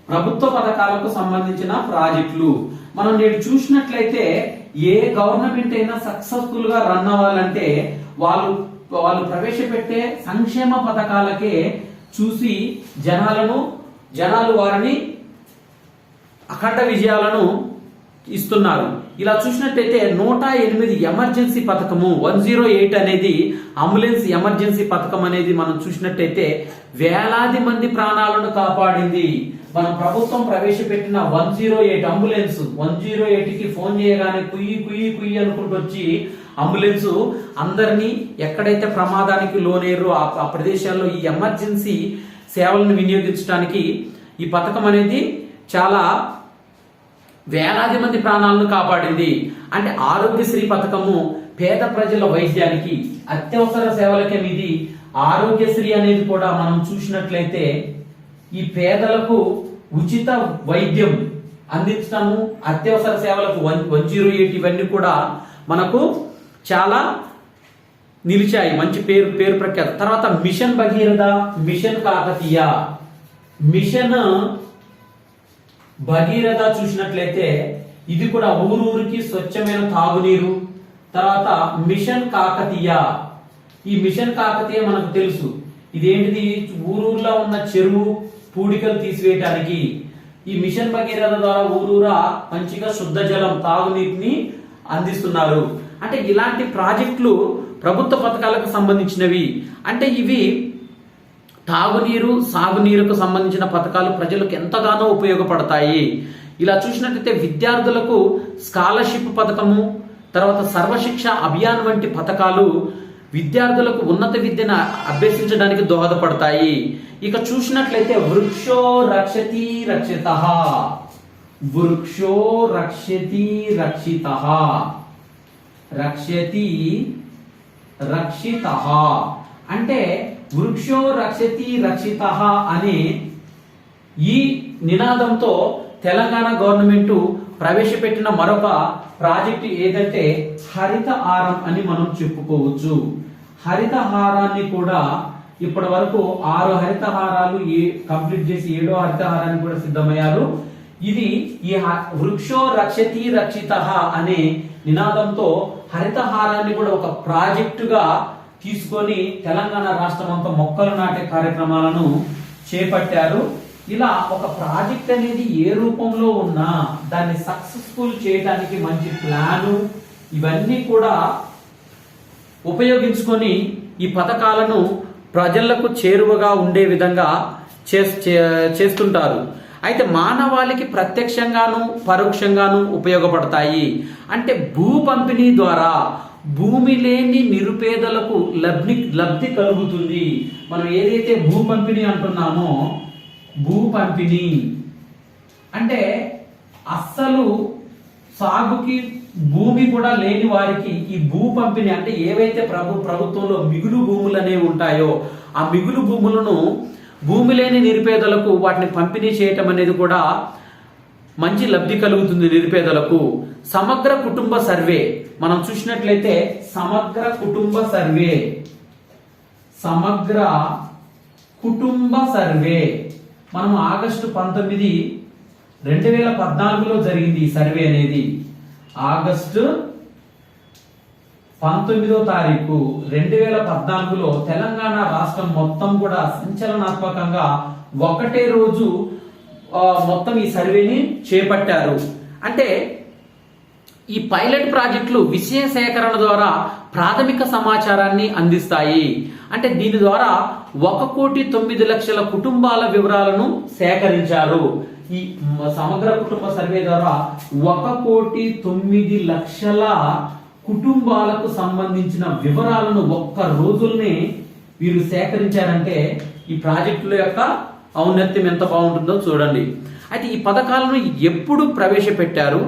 ప్రభుత్వ పథకాలకు సంబంధించిన ప్రాజెక్టులు మనం నేడు చూసినట్లయితే ఏ గవర్నమెంట్ అయినా సక్సెస్ఫుల్ గా రన్ అవ్వాలంటే వాళ్ళు ప్రవేశపెట్టే సంక్షేమ పథకాలకే చూసి జనాలు వారిని అఖండ విజయాలను ఇస్తున్నారు. ఇలా చూసినట్టయితే 108 ఎమర్జెన్సీ పథకము 108 అనేది అంబులెన్స్ ఎమర్జెన్సీ పథకం అనేది మనం చూసినట్టయితే వేలాది మంది ప్రాణాలను కాపాడింది. మన ప్రభుత్వం ప్రవేశపెట్టిన 108 అంబులెన్స్ 108కి ఫోన్ చేయగానే కుయ్యి కుయ్యి కుయ్యి అనుకుంటూ వచ్చి అంబులెన్స్ అందరినీ ఎక్కడైతే ప్రమాదానికి లోనేరో ఆ ప్రదేశాల్లో ఈ ఎమర్జెన్సీ సేవలను వినియోగించడానికి ఈ పథకం అనేది చాలా వేలాది మంది ప్రాణాలను కాపాడింది. అంటే ఆరోగ్యశ్రీ పథకము పేద ప్రజల వైద్యానికి అత్యవసర సేవలకే ఇది ఆరోగ్యశ్రీ అనేది కూడా మనం చూసినట్లయితే ఈ పేదలకు ఉచిత వైద్యం అందించడము, అత్యవసర సేవలకు 108 ఇవన్నీ కూడా మనకు చాలా నిలిచాయి, మంచి పేరు ప్రఖ్యాత. తర్వాత mission Bhagiratha, mission Kakatiya. Mission Bhagiratha చూసినట్లయితే ఇది కూడా ఊరూరికి స్వచ్ఛమైన తాగునీరు. తర్వాత మిషన్ కాకతీయ, ఈ మిషన్ కాకతీయ మనకు తెలుసు ఇదేంటిది, ఊరూరులో ఉన్న చెరువు పూడికలు తీసివేయడానికి. ఈ మిషన్ భగీరథ ద్వారా ఊరూరా మంచిగా శుద్ధ జలం తాగునీటిని అందిస్తున్నారు. అంటే ఇలాంటి ప్రాజెక్టులు ప్రభుత్వ పథకాలకు సంబంధించినవి. అంటే ఇవి తాగునీరు సాగునీరుకు సంబంధించిన పథకాలు ప్రజలకు ఎంతగానో ఉపయోగపడతాయి. ఇలా చూసినట్లయితే విద్యార్థులకు స్కాలర్షిప్ పథకము, తర్వాత సర్వశిక్ష అభియాన్ వంటి పథకాలు విద్యార్థులకు ఉన్నత విద్యను అభ్యసించడానికి దోహదపడతాయి. ఇక చూసినట్లయితే వృక్షో రక్షతి రక్షితః, వృక్షో రక్షతి రక్షితః, రక్షతి రక్షితః అంటే వృక్షో రక్షతి రక్షితః అనే ఈ నినాదంతో తెలంగాణ గవర్నమెంట్ ప్రవేశపెట్టిన మరొక ప్రాజెక్టు ఏదంటే హరితహారం అని మనం చెప్పుకోవచ్చు. హరితహారాన్ని కూడా ఇప్పటి వరకు 6 హరితహారాలు కంప్లీట్ చేసి 7వ హరితహారాన్ని కూడా సిద్ధమయ్యారు. ఇది ఈ వృక్షో రక్షతి రక్షితః అనే నినాదంతో హరితహారాన్ని కూడా ఒక ప్రాజెక్టుగా తీసుకొని తెలంగాణ రాష్ట్రం అంతా మొక్కలు నాటే కార్యక్రమాలను చేపట్టారు. ఇలా ఒక ప్రాజెక్ట్ అనేది ఏ రూపంలో ఉన్నా దాన్ని సక్సెస్ఫుల్ చేయడానికి మంచి ప్లాను ఇవన్నీ కూడా ఉపయోగించుకొని ఈ పథకాలను ప్రజలకు చేరువగా ఉండే విధంగా చేస్తుంటారు. అయితే మానవాళికి ప్రత్యక్షంగాను పరోక్షంగాను ఉపయోగపడతాయి. అంటే భూ పంపిణీ ద్వారా భూమి లేని నిరుపేదలకు లబ్ధి కలుగుతుంది. మనం ఏదైతే భూ పంపిణీ అంటున్నామో, భూ పంపిణీ అంటే అస్సలు సాగుకి భూమి కూడా లేని వారికి ఈ భూ పంపిణీ అంటే ఏవైతే ప్రభుత్వంలో మిగులు భూములు అనేవి ఉంటాయో ఆ మిగులు భూములను భూమి లేని నిరుపేదలకు వాటిని పంపిణీ చేయటం అనేది కూడా మంచి లబ్ధి కలుగుతుంది నిరుపేదలకు. సమగ్ర కుటుంబ సర్వే మనం చూసినట్లయితే సమగ్ర కుటుంబ సర్వే, సమగ్ర కుటుంబ సర్వే మనం ఆగస్టు 19, 2014లో జరిగింది ఈ సర్వే అనేది. ఆగస్టు 19వ తారీఖు 2014లో తెలంగాణ రాష్ట్రం మొత్తం కూడా సంచలనాత్మకంగా ఒకటే రోజు మొత్తం ఈ సర్వేని చేపట్టారు. అంటే ఈ పైలట్ ప్రాజెక్టులు విషయ సేకరణ ద్వారా ప్రాథమిక సమాచారాన్ని అందిస్తాయి. అంటే దీని ద్వారా 1,09,00,000 కుటుంబాల వివరాలను సేకరించారు. ఈ సమగ్ర కుటుంబ సర్వే ద్వారా 1,09,00,000 కుటుంబాలకు సంబంధించిన వివరాలను ఒక్క రోజుల్నే వీరు సేకరించారంటే ఈ ప్రాజెక్టుల యొక్క ఔన్నత్యం ఎంత బాగుంటుందో చూడండి. అయితే ఈ పథకాలను ఎప్పుడు ప్రవేశపెట్టారు,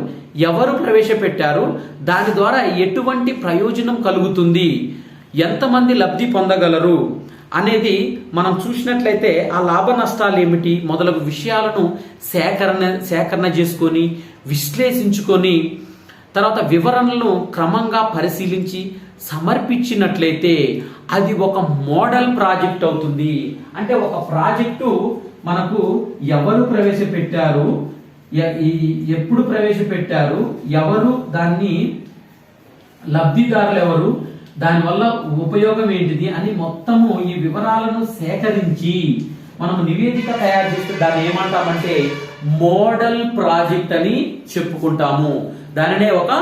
ఎవరు ప్రవేశపెట్టారు, దాని ద్వారా ఎటువంటి ప్రయోజనం కలుగుతుంది, ఎంతమంది లబ్ధి పొందగలరు అనేది మనం చూసినట్లయితే ఆ లాభ నష్టాలు ఏమిటి మొదలగు విషయాలను సేకరణ చేసుకొని విశ్లేషించుకొని తర్వాత వివరణలను క్రమంగా పరిశీలించి సమర్పించినట్లయితే అది ఒక మోడల్ ప్రాజెక్ట్ అవుతుంది. అంటే ఒక ప్రాజెక్టు మనకు ఎవరు ప్రవేశపెట్టారు, ఎప్పుడు ప్రవేశపెట్టారు, ఎవరు దాన్ని లబ్ధిదారులు ఎవరు, దానివల్ల ఉపయోగం ఏంటిది అని మొత్తము ఈ వివరాలను సేకరించి మనము నివేదిక తయారు చేస్తే దాన్ని ఏమంటామంటే మోడల్ ప్రాజెక్ట్ అని చెప్పుకుంటాము. దానినే ఒక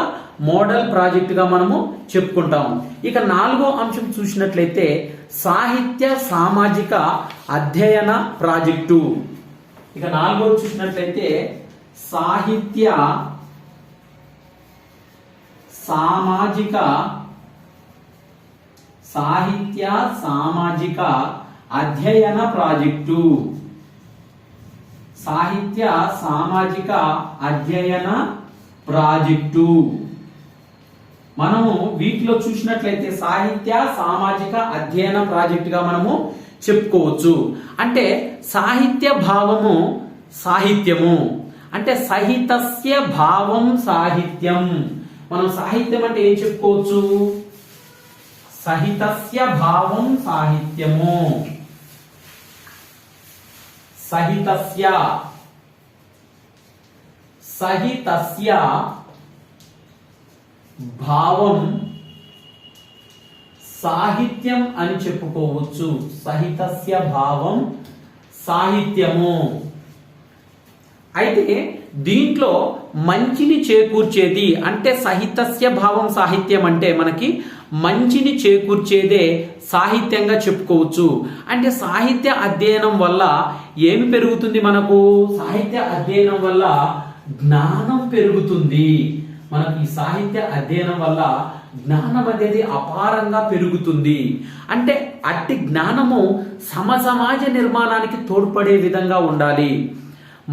మోడల్ ప్రాజెక్ట్ గా మనము చెప్పుకుంటాము. ఇక 4వ అంశం చూసినట్లయితే సాహిత్య సామాజిక అధ్యయన ప్రాజెక్టు. ఇక 4వ చూసినట్లయితే సాహిత్య సామాజిక అధ్యయన ప్రాజెక్టు. సాహిత్య సామాజిక అధ్యయన ప్రాజెక్టు మనము వీటిలో చూసినట్లయితే సాహిత్య సామాజిక అధ్యయన ప్రాజెక్టుగా మనము చెప్పుకోవచ్చు. అంటే సాహిత్య భావము సాహిత్యము, అంటే సహితస్య భావం సాహిత్యం. మనం సాహిత్యం అంటే ఏం చెప్పుకోవచ్చు, సహితస్య భావం సాహిత్యము. సహితస్య భావం సాహిత్యం అని చెప్పుకోవచ్చు. సహితస్య భావం సాహిత్యము. అయితే దీంట్లో మంచిని చేకూర్చేది అంటే సహితస్య భావం సాహిత్యం అంటే మనకి మంచిని చేకూర్చేదే సాహిత్యంగా చెప్పుకోవచ్చు. అంటే సాహిత్య అధ్యయనం వల్ల ఏమి పెరుగుతుంది, మనకు సాహిత్య అధ్యయనం వల్ల జ్ఞానం పెరుగుతుంది. మనకి ఈ సాహిత్య అధ్యయనం వల్ల జ్ఞానం అనేది అపారంగా పెరుగుతుంది. అంటే అట్టి జ్ఞానము సమాజ నిర్మాణానికి తోడ్పడే విధంగా ఉండాలి,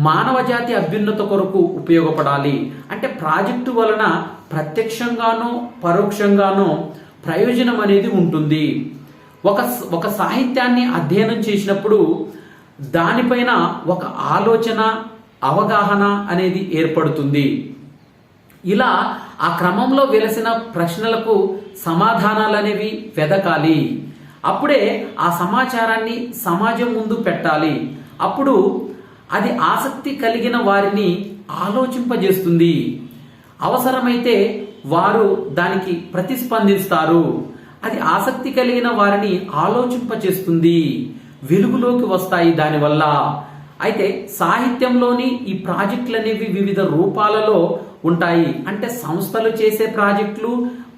మానవ జాతి అభ్యున్నత కొరకు ఉపయోగపడాలి. అంటే ప్రాజెక్టు వలన ప్రత్యక్షంగానో పరోక్షంగానో ప్రయోజనం అనేది ఉంటుంది. ఒక సాహిత్యాన్ని అధ్యయనం చేసినప్పుడు దానిపైన ఒక ఆలోచన అవగాహన అనేది ఏర్పడుతుంది. ఇలా ఆ క్రమంలో వెలసిన ప్రశ్నలకు సమాధానాలు అనేవి వెదకాలి. అప్పుడే ఆ సమాచారాన్ని సమాజం ముందు పెట్టాలి. అప్పుడు అది ఆసక్తి కలిగిన వారిని ఆలోచింపజేస్తుంది. అవసరమైతే వారు దానికి ప్రతిస్పందిస్తారు. అది ఆసక్తి కలిగిన వారిని ఆలోచింపచేస్తుంది, వెలుగులోకి వస్తాయి దానివల్ల. అయితే సాహిత్యంలోని ఈ ప్రాజెక్టులు అనేవి వివిధ రూపాలలో ఉంటాయి. అంటే సంస్థలు చేసే ప్రాజెక్టులు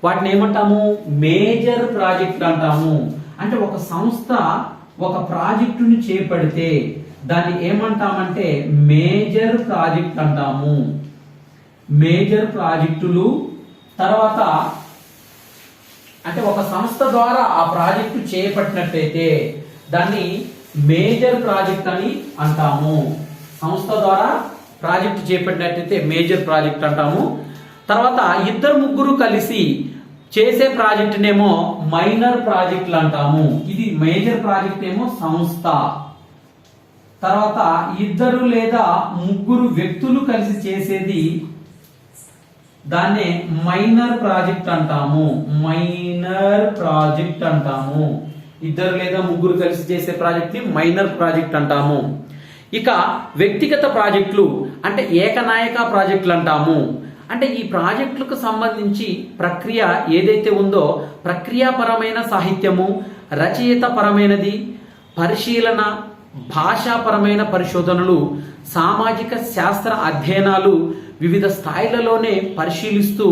వాటిని ఏమంటాము, మేజర్ ప్రాజెక్టులు అంటాము. అంటే ఒక సంస్థ ఒక ప్రాజెక్టుని చేపడితే దాన్ని ఏమంటామంటే మేజర్ ప్రాజెక్ట్ అంటాము. మేజర్ ప్రాజెక్టులు తర్వాత అంటే ఒక సంస్థ ద్వారా ఆ ప్రాజెక్టు చేపట్టినట్లయితే దాన్ని మేజర్ ప్రాజెక్ట్ అని అంటాము. సంస్థ ద్వారా ప్రాజెక్ట్ చేపట్టినట్లయితే మేజర్ ప్రాజెక్ట్ అంటాము. తర్వాత 2-3 కలిసి చేసే ప్రాజెక్టునేమో మైనర్ ప్రాజెక్టులు అంటాము. ఇది మేజర్ ప్రాజెక్ట్ ఏమో సంస్థ. తర్వాత 2 లేదా 3 వ్యక్తులు కలిసి చేసేది దాన్నే మైనర్ ప్రాజెక్ట్ అంటాము. మైనర్ ప్రాజెక్ట్ అంటాము. 2 లేదా 3 కలిసి చేసే ప్రాజెక్ట్ ని మైనర్ ప్రాజెక్ట్ అంటాము. ఇక వ్యక్తిగత ప్రాజెక్టులు అంటే ఏకనాయక ప్రాజెక్టులు అంటాము. అంటే ఈ ప్రాజెక్టులకు సంబంధించి ప్రక్రియ ఏదైతే ఉందో ప్రక్రియాపరమైన సాహిత్యము, రచయిత పరమైనది, పరిశీలన, భాషాపరమైన పరిశోధనలు, సామాజిక శాస్త్ర అధ్యయనాలు వివిధ స్థాయిలలోనే పరిశీలిస్తూ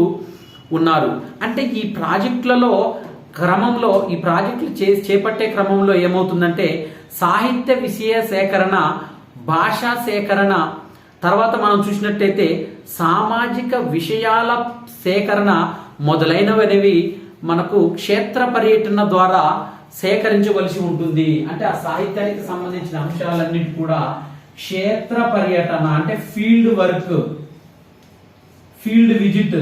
ఉన్నారు. అంటే ఈ ప్రాజెక్టులలో క్రమంలో ఈ ప్రాజెక్టులు చేపట్టే క్రమంలో ఏమవుతుందంటే సాహిత్య విషయ సేకరణ, భాషా సేకరణ, తర్వాత మనం చూసినట్టయితే సామాజిక విషయాల సేకరణ మొదలైనవనేవి మనకు క్షేత్ర పర్యటన ద్వారా సేకరించవలసి ఉంటుంది. అంటే ఆ సాహిత్యానికి సంబంధించిన అంశాలన్నిటి కూడా క్షేత్ర పర్యటన అంటే ఫీల్డ్ వర్క్, ఫీల్డ్ విజిట్,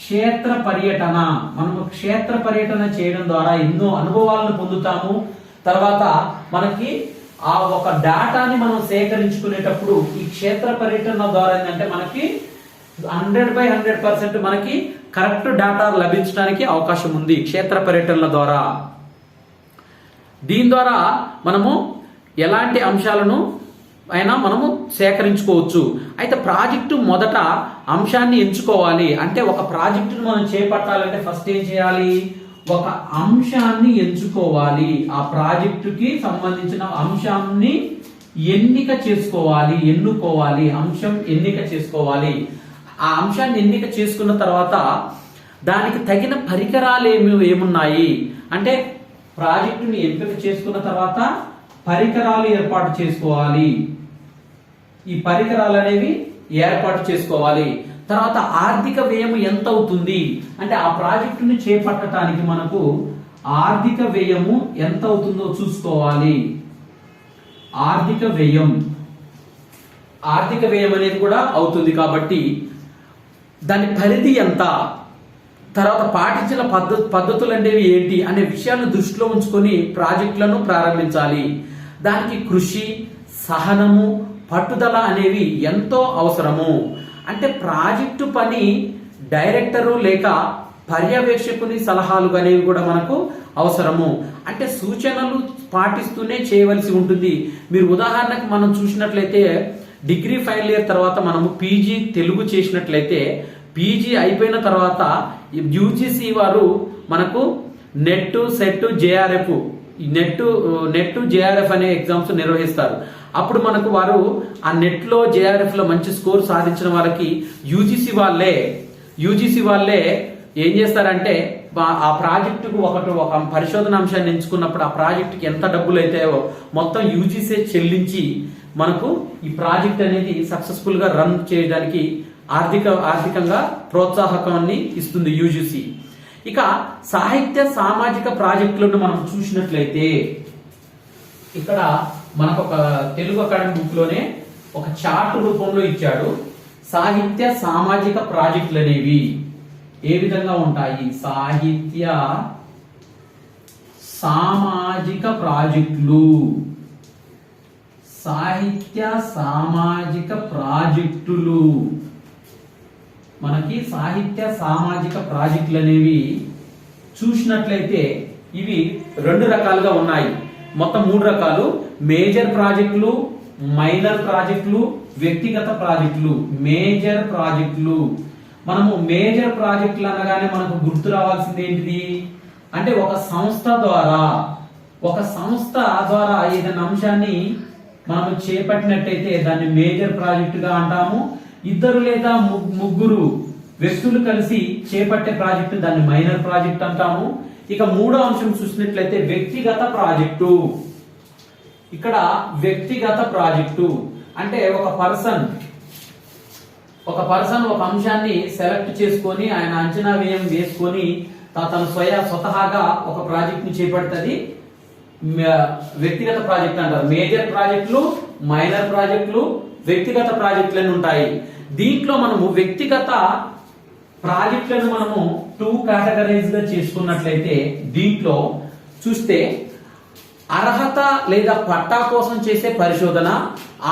క్షేత్ర పర్యటన. మనము క్షేత్ర పర్యటన చేయడం ద్వారా ఎన్నో అనుభవాలను పొందుతాము. తర్వాత మనకి ఆ ఒక డేటాని మనం సేకరించుకునేటప్పుడు ఈ క్షేత్ర పర్యటన ద్వారా ఏంటంటే మనకి 100% మనకి కరెక్ట్ డేటా లభించడానికి అవకాశం ఉంది క్షేత్ర పర్యటనల ద్వారా. దీని ద్వారా మనము ఎలాంటి అంశాలను అయినా మనము సేకరించుకోవచ్చు. అయితే ప్రాజెక్టు మొదట అంశాన్ని ఎంచుకోవాలి. అంటే ఒక ప్రాజెక్టును మనం చేపట్టాలంటే ఫస్ట్ ఏం చేయాలి? ఒక అంశాన్ని ఎంచుకోవాలి. ఆ ప్రాజెక్టుకి సంబంధించిన అంశాన్ని ఎన్నుకోవాలి. అంశం ఎన్నిక చేసుకోవాలి. ఆ అంశాన్ని ఎన్నిక చేసుకున్న తర్వాత దానికి తగిన పరికరాలు ఏమున్నాయి అంటే ప్రాజెక్టుని ఎంపిక చేసుకున్న తర్వాత పరికరాలు ఏర్పాటు చేసుకోవాలి. ఈ పరికరాలు అనేవి ఏర్పాటు చేసుకోవాలి. తర్వాత ఆర్థిక వ్యయం ఎంత అవుతుంది అంటే ఆ ప్రాజెక్టుని చేపట్టడానికి మనకు ఆర్థిక వ్యయము ఎంత అవుతుందో చూసుకోవాలి. ఆర్థిక వ్యయం అనేది కూడా అవుతుంది కాబట్టి దాని పరిధి ఎంత, తర్వాత పాటించిన పద్ధతులు అనేవి ఏంటి అనే విషయాలను దృష్టిలో ఉంచుకొని ప్రాజెక్టులను ప్రారంభించాలి. దానికి కృషి, సహనము, పట్టుదల అనేవి ఎంతో అవసరము. అంటే ప్రాజెక్టు పని డైరెక్టరు లేక పర్యవేక్షకుని సలహాలు అనేవి కూడా మనకు అవసరము. అంటే సూచనలు పాటిస్తూనే చేయవలసి ఉంటుంది. మీరు ఉదాహరణకు మనం చూసినట్లయితే డిగ్రీ ఫైనల్ ఇయర్ తర్వాత మనము పీజీ తెలుగు చేసినట్లయితే పీజీ అయిపోయిన తర్వాత యూజీసీ వారు మనకు net, set, JRF, net JRF అనే ఎగ్జామ్స్ నిర్వహిస్తారు. అప్పుడు మనకు వారు ఆ నెట్ లో జేఆర్ఎఫ్ లో మంచి స్కోర్ సాధించిన వాళ్ళకి యూజీసీ వాళ్ళే ఏం చేస్తారంటే ఆ ప్రాజెక్టుకు ఒక పరిశోధన అంశాన్ని ఎంచుకున్నప్పుడు ఆ ప్రాజెక్టుకి ఎంత డబ్బులు అవుతాయో మొత్తం యూజీసీ చెల్లించి మనకు ఈ ప్రాజెక్ట్ అనేది సక్సెస్ఫుల్ గా రన్ చేయడానికి ఆర్థికంగా ప్రోత్సాహకాన్ని ఇస్తుంది యూజీసీ. ఇక సాహిత్య సామాజిక ప్రాజెక్టులను మనం చూసినట్లయితే ఇక్కడ మనకు ఒక తెలుగు అకాడమీ బుక్ లోనే ఒక చార్ట్ రూపంలో ఇచ్చాడు. సాహిత్య సామాజిక ప్రాజెక్టులు అనేవి ఏ విధంగా ఉంటాయి? సాహిత్య సామాజిక ప్రాజెక్టులు, సాహిత్య సామాజిక ప్రాజెక్టులు. మనకి సాహిత్య సామాజిక ప్రాజెక్టులు అనేవి చూసినట్లయితే ఇవి 2 రకాలుగా ఉన్నాయి. మొత్తం 3 రకాలు: మేజర్ ప్రాజెక్టులు, మైనర్ ప్రాజెక్టులు, వ్యక్తిగత ప్రాజెక్టులు. మేజర్ ప్రాజెక్టులు, మనము మేజర్ ప్రాజెక్టులు అనగానే మనకు గుర్తు రావాల్సింది ఏంటిది అంటే ఒక సంస్థ ద్వారా ఏదైనా అంశాన్ని మనము చేపట్టినట్టయితే దాన్ని మేజర్ ప్రాజెక్టుగా అంటాము. 2 లేదా 3 వ్యక్తులు కలిసి చేపట్టే ప్రాజెక్టు దాన్ని మైనర్ ప్రాజెక్ట్ అంటాము. ఇక 3వ అంశం చూసినట్లయితే వ్యక్తిగత ప్రాజెక్టు. ఇక్కడ వ్యక్తిగత ప్రాజెక్టు అంటే ఒక పర్సన్ ఒక అంశాన్ని సెలెక్ట్ చేసుకొని ఆయన అంచనా వ్యయం వేసుకొని తను స్వతహాగా ఒక ప్రాజెక్ట్ ని చేపడుతుంది. వ్యక్తిగత ప్రాజెక్ట్ అంటారు. మేజర్ ప్రాజెక్టులు, మైనర్ ప్రాజెక్టులు, వ్యక్తిగత ప్రాజెక్టులు ఉంటాయి. దీంట్లో మనము వ్యక్తిగత ప్రాజెక్టులను మనము 2 కేటగిరీస్ గా చేసుకున్నట్లయితే దీంట్లో చూస్తే అర్హత లేదా పట్టా కోసం చేసే పరిశోధన,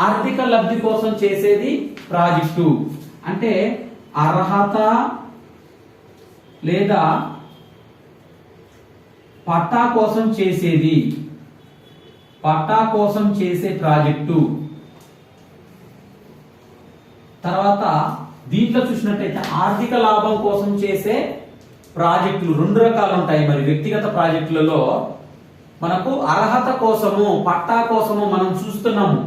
ఆర్థిక లబ్ధి కోసం చేసేది ప్రాజెక్టు. అంటే అర్హత లేదా పట్టా కోసం చేసే ప్రాజెక్టు. తర్వాత దీంట్లో చూసినట్టయితే ఆర్థిక లాభం కోసం చేసే ప్రాజెక్టులు 2 రకాలు ఉంటాయి. మరి వ్యక్తిగత ప్రాజెక్టులలో మనకు అర్హత కోసము, పట్టా కోసము మనం చూస్తున్నాము.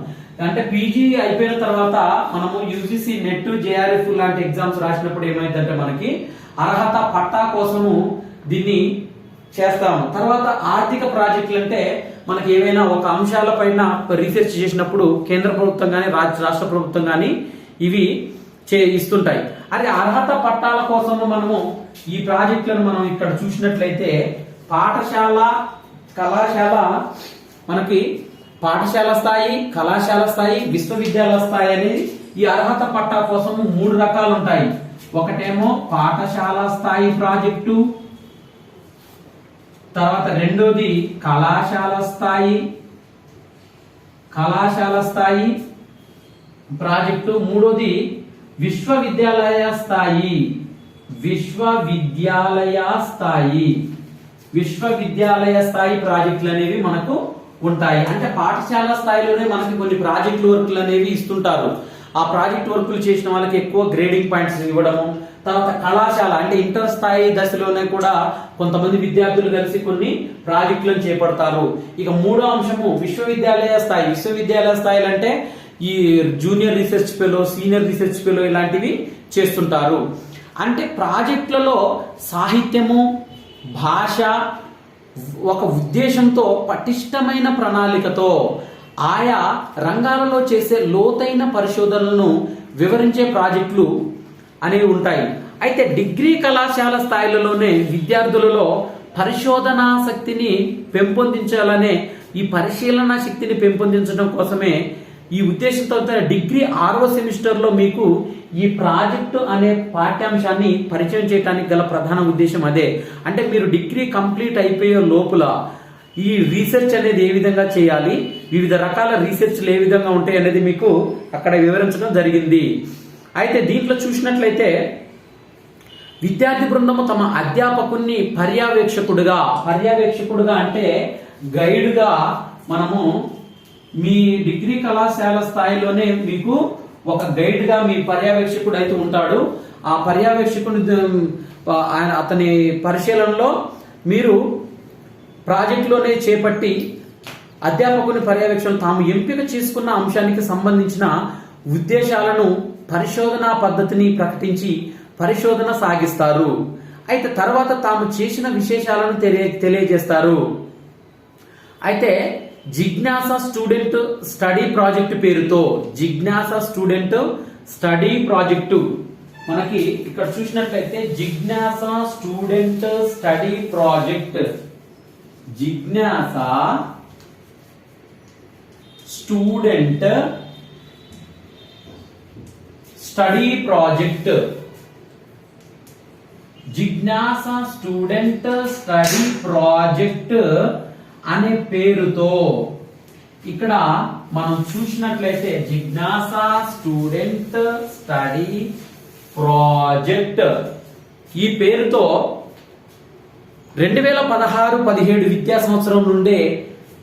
అంటే పీజీ అయిపోయిన తర్వాత మనము యూజీసీ నెట్, జేఆర్ఎఫ్ లాంటి ఎగ్జామ్స్ రాసినప్పుడు ఏమైందంటే మనకి అర్హత పట్టా కోసము దీన్ని చేస్తాము. తర్వాత ఆర్థిక ప్రాజెక్టులు అంటే మనకి ఏవైనా ఒక అంశాల పైన రీసెర్చ్ చేసినప్పుడు కేంద్ర ప్రభుత్వం కానీ రాష్ట్ర ప్రభుత్వం కానీ ఇవి ఇస్తుంటాయి. అదే అర్హత పట్టాల కోసము మనము ఈ ప్రాజెక్టులను మనం ఇక్కడ చూసినట్లయితే పాఠశాల, కళాశాల, మనకి పాఠశాల స్థాయి, కళాశాల స్థాయి, విశ్వవిద్యాలయ స్థాయి అనేది ఈ అర్హత పట్టా కోసము 3 రకాలు ఉంటాయి. ఒకటేమో పాఠశాల స్థాయి ప్రాజెక్టు, తర్వాత రెండోది కళాశాల స్థాయి ప్రాజెక్టు, మూడోది విశ్వవిద్యాలయ స్థాయి ప్రాజెక్టులు అనేవి మనకు ఉంటాయి. అంటే పాఠశాల స్థాయిలోనే మనకి కొన్ని ప్రాజెక్ట్ వర్క్లు అనేవి ఇస్తుంటారు. ఆ ప్రాజెక్ట్ వర్క్లు చేసిన వాళ్ళకి ఎక్కువ గ్రేడింగ్ పాయింట్స్ ఇవ్వడము. తర్వాత కళాశాల అంటే ఇంటర్ స్థాయి దశలోనే కూడా కొంతమంది విద్యార్థులు కలిసి కొన్ని ప్రాజెక్టులను చేపడతారు. ఇక మూడో అంశము విశ్వవిద్యాలయ స్థాయిలు అంటే ఈ junior research fellow, senior research fellow ఇలాంటివి చేస్తుంటారు. అంటే ప్రాజెక్టులలో సాహిత్యము, భాష ఒక ఉద్దేశంతో పటిష్టమైన ప్రణాళికతో ఆయా రంగాలలో చేసే లోతైన పరిశోధనలను వివరించే ప్రాజెక్టులు అనేవి ఉంటాయి. అయితే డిగ్రీ కళాశాల స్థాయిలలోనే విద్యార్థులలో పరిశోధనా శక్తిని పెంపొందించాలనే ఈ పరిశీలన శక్తిని పెంపొందించడం కోసమే ఈ ఉద్దేశంతో డిగ్రీ 6వ సెమిస్టర్లో మీకు ఈ ప్రాజెక్టు అనే పాఠ్యాంశాన్ని పరిచయం చేయడానికి గల ప్రధాన ఉద్దేశం అదే. అంటే మీరు డిగ్రీ కంప్లీట్ అయిపోయే లోపల ఈ రీసెర్చ్ అనేది ఏ విధంగా చేయాలి, వివిధ రకాల రీసెర్చ్లు ఏ విధంగా ఉంటాయి అనేది మీకు అక్కడ వివరించడం జరిగింది. అయితే దీంట్లో చూసినట్లయితే విద్యార్థి బృందము తమ అధ్యాపకుని పర్యవేక్షకుడుగా అంటే గైడ్గా మనము మీ డిగ్రీ కళాశాల స్థాయిలోనే మీకు ఒక గైడ్ గా మీ పర్యవేక్షకుడు అయితే ఉంటాడు. ఆ పర్యవేక్షకుడు అతని పరిశీలనలో మీరు ప్రాజెక్టులోనే చేపట్టి అధ్యాపకుని పర్యవేక్షణ తాము ఎంపిక చేసుకున్న అంశానికి సంబంధించిన ఉద్దేశాలను, పరిశోధనా పద్ధతిని ప్రకటించి పరిశోధన సాగిస్తారు. అయితే తర్వాత తాము చేసిన విశేషాలను తెలియజేస్తారు. అయితే జిజ్ఞాస స్టూడెంట్ స్టడీ ప్రాజెక్ట్ పేరుతో మనకి ఇక్కడ చూసినట్లయితే జిజ్ఞాస స్టూడెంట్ స్టడీ ప్రాజెక్ట్ అనే పేరుతో ఇక్కడ మనం చూసినట్లయితే జిజ్ఞాస స్టూడెంట్ స్టడీ ప్రాజెక్ట్ ఈ పేరుతో 2016-17 విద్యా సంవత్సరం నుండే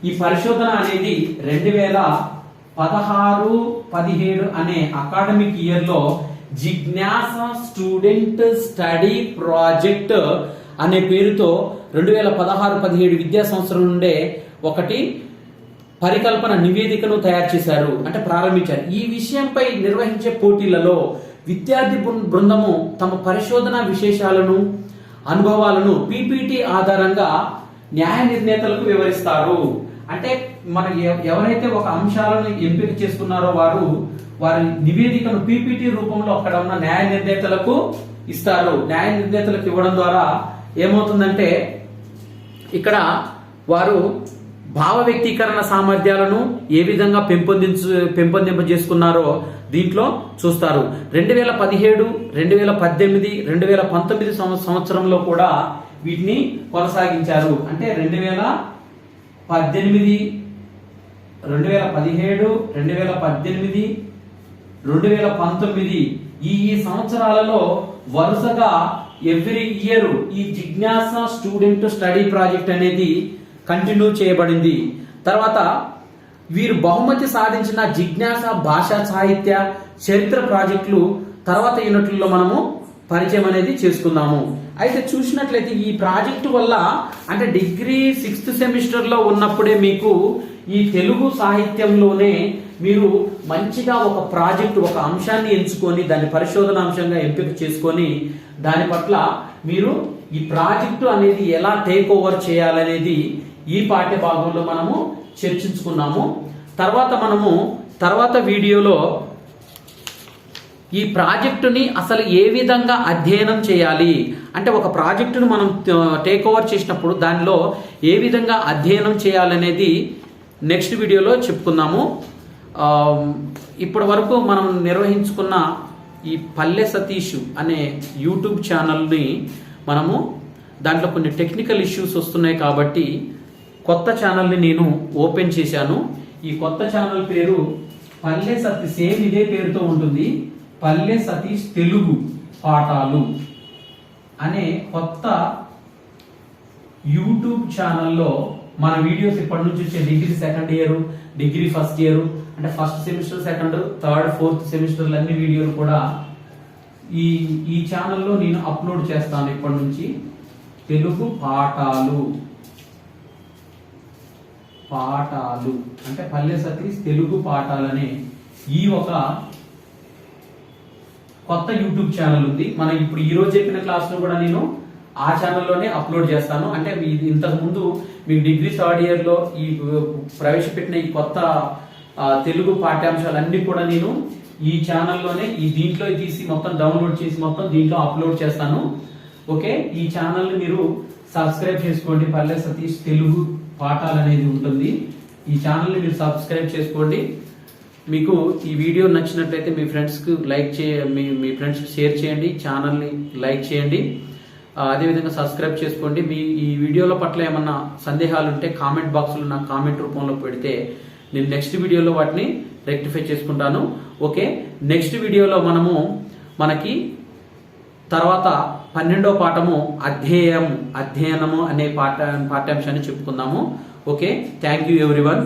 ఈ పరిశోధన అనేది 2016-17 అనే అకాడమిక్ ఇయర్ లో జిజ్ఞాస స్టూడెంట్ స్టడీ ప్రాజెక్ట్ అనే పేరుతో 2016-17 విద్యా సంవత్సరం నుండే ఒకటి పరికల్పన నివేదికను తయారు చేశారు, అంటే ప్రారంభించారు. ఈ విషయంపై నిర్వహించే పోటీలలో విద్యార్థి బృందము తమ పరిశోధన విశేషాలను, అనుభవాలను పీపీటీ ఆధారంగా న్యాయ నిర్ణేతలకు వివరిస్తారు. అంటే మన ఎవరైతే ఒక అంశాలను ఎంపిక చేసుకున్నారో వారి నివేదికను పీపీటీ రూపంలో అక్కడ ఉన్న న్యాయ నిర్ణేతలకు ఇస్తారు. న్యాయ నిర్ణేతలకు ఇవ్వడం ద్వారా ఏమవుతుందంటే ఇక్కడ వారు భావ వ్యక్తీకరణ సామర్థ్యాలను ఏ విధంగా పెంపొందింపజేసుకున్నారో దీంట్లో చూస్తారు. 2017, 2018, 2019 సంవత్సరంలో కూడా వీటిని కొనసాగించారు. అంటే 2017, 2018, 2019 ఈ సంవత్సరాలలో వరుసగా ఎవ్రీ ఇయర్ ఈ జిజ్ఞాస స్టూడెంట్ స్టడీ ప్రాజెక్ట్ అనేది కంటిన్యూ చేయబడింది. తర్వాత వీరు బహుమతి సాధించిన జిజ్ఞాస భాషా సాహిత్య చరిత్ర ప్రాజెక్టులు తర్వాత యూనిట్లలో మనము పరిచయం అనేది చేసుకుందాము. అయితే చూసినట్లయితే ఈ ప్రాజెక్టు వల్ల అంటే డిగ్రీ 6th సెమిస్టర్లో ఉన్నప్పుడే మీకు ఈ తెలుగు సాహిత్యంలోనే మీరు మంచిగా ఒక ప్రాజెక్టు, ఒక అంశాన్ని ఎంచుకొని దాన్ని పరిశోధన అంశంగా ఎంపిక చేసుకొని దాని పట్ల మీరు ఈ ప్రాజెక్టు అనేది ఎలా టేక్ ఓవర్ చేయాలనేది ఈ పాఠ్య భాగంలో మనము చర్చించుకున్నాము. తర్వాత వీడియోలో ఈ ప్రాజెక్టుని అసలు ఏ విధంగా అధ్యయనం చేయాలి అంటే ఒక ప్రాజెక్టును మనం టేక్ ఓవర్ చేసినప్పుడు దానిలో ఏ విధంగా అధ్యయనం చేయాలనేది నెక్స్ట్ వీడియోలో చెప్పుకుందాము. ఇప్పటి వరకు మనం నిర్వహించుకున్న ఈ పల్లె సతీష్ అనే యూట్యూబ్ ఛానల్ని మనము దాంట్లో కొన్ని టెక్నికల్ ఇష్యూస్ వస్తున్నాయి కాబట్టి కొత్త ఛానల్ని నేను ఓపెన్ చేశాను. ఈ కొత్త ఛానల్ పేరు పల్లె సతీష్, సేమ్ ఇదే పేరుతో ఉంటుంది, పల్లె సతీష్ తెలుగు పాఠాలు అనే కొత్త యూట్యూబ్ ఛానల్లో మన వీడియోస్ ఇప్పటి నుంచి వచ్చే degree 2nd year, degree 1st year అంటే 1st semester, 2nd, 3rd, 4th సెమిస్టర్లు అన్ని వీడియోలు కూడా ఈ ఛానల్లో నేను అప్లోడ్ చేస్తాను. ఇప్పటి నుంచి తెలుగు పాఠాలు అంటే పల్లె సతీష్ తెలుగు పాఠాలనే ఈ ఒక కొత్త యూట్యూబ్ ఛానల్ ఉంది. మనం ఇప్పుడు ఈ రోజు చెప్పిన క్లాసులు కూడా నేను ఆ ఛానల్లోనే అప్లోడ్ చేస్తాను. అంటే ఇంతకు ముందు మీకు డిగ్రీ 3rd ఇయర్లో ఈ ప్రవేశపెట్టిన ఈ కొత్త తెలుగు పాఠ్యాంశాలన్నీ కూడా నేను ఈ ఛానల్లోనే దీంట్లో తీసి మొత్తం డౌన్లోడ్ చేసి మొత్తం దీంట్లో అప్లోడ్ చేస్తాను. ఓకే, ఈ ఛానల్ని మీరు సబ్స్క్రైబ్ చేసుకోండి. పల్లె సతీష్ తెలుగు పాఠాలు అనేది ఉంటుంది. ఈ ఛానల్ని మీరు సబ్స్క్రైబ్ చేసుకోండి. మీకు ఈ వీడియో నచ్చినట్లయితే మీ ఫ్రెండ్స్కి మీ ఫ్రెండ్స్కి షేర్ చేయండి, ఛానల్ని లైక్ చేయండి, అదేవిధంగా సబ్స్క్రైబ్ చేసుకోండి. ఈ వీడియోల పట్ల ఏమన్నా సందేహాలు ఉంటే కామెంట్ బాక్స్లో నాకు కామెంట్ రూపంలో పెడితే నేను నెక్స్ట్ వీడియోలో వాటిని రెక్టిఫై చేసుకుంటాను. ఓకే, నెక్స్ట్ వీడియోలో మనకి తర్వాత 12వ పాఠము అధ్యయనము అనే పాఠ్యాంశాన్ని చెప్పుకుందాము. Okay, thank you everyone.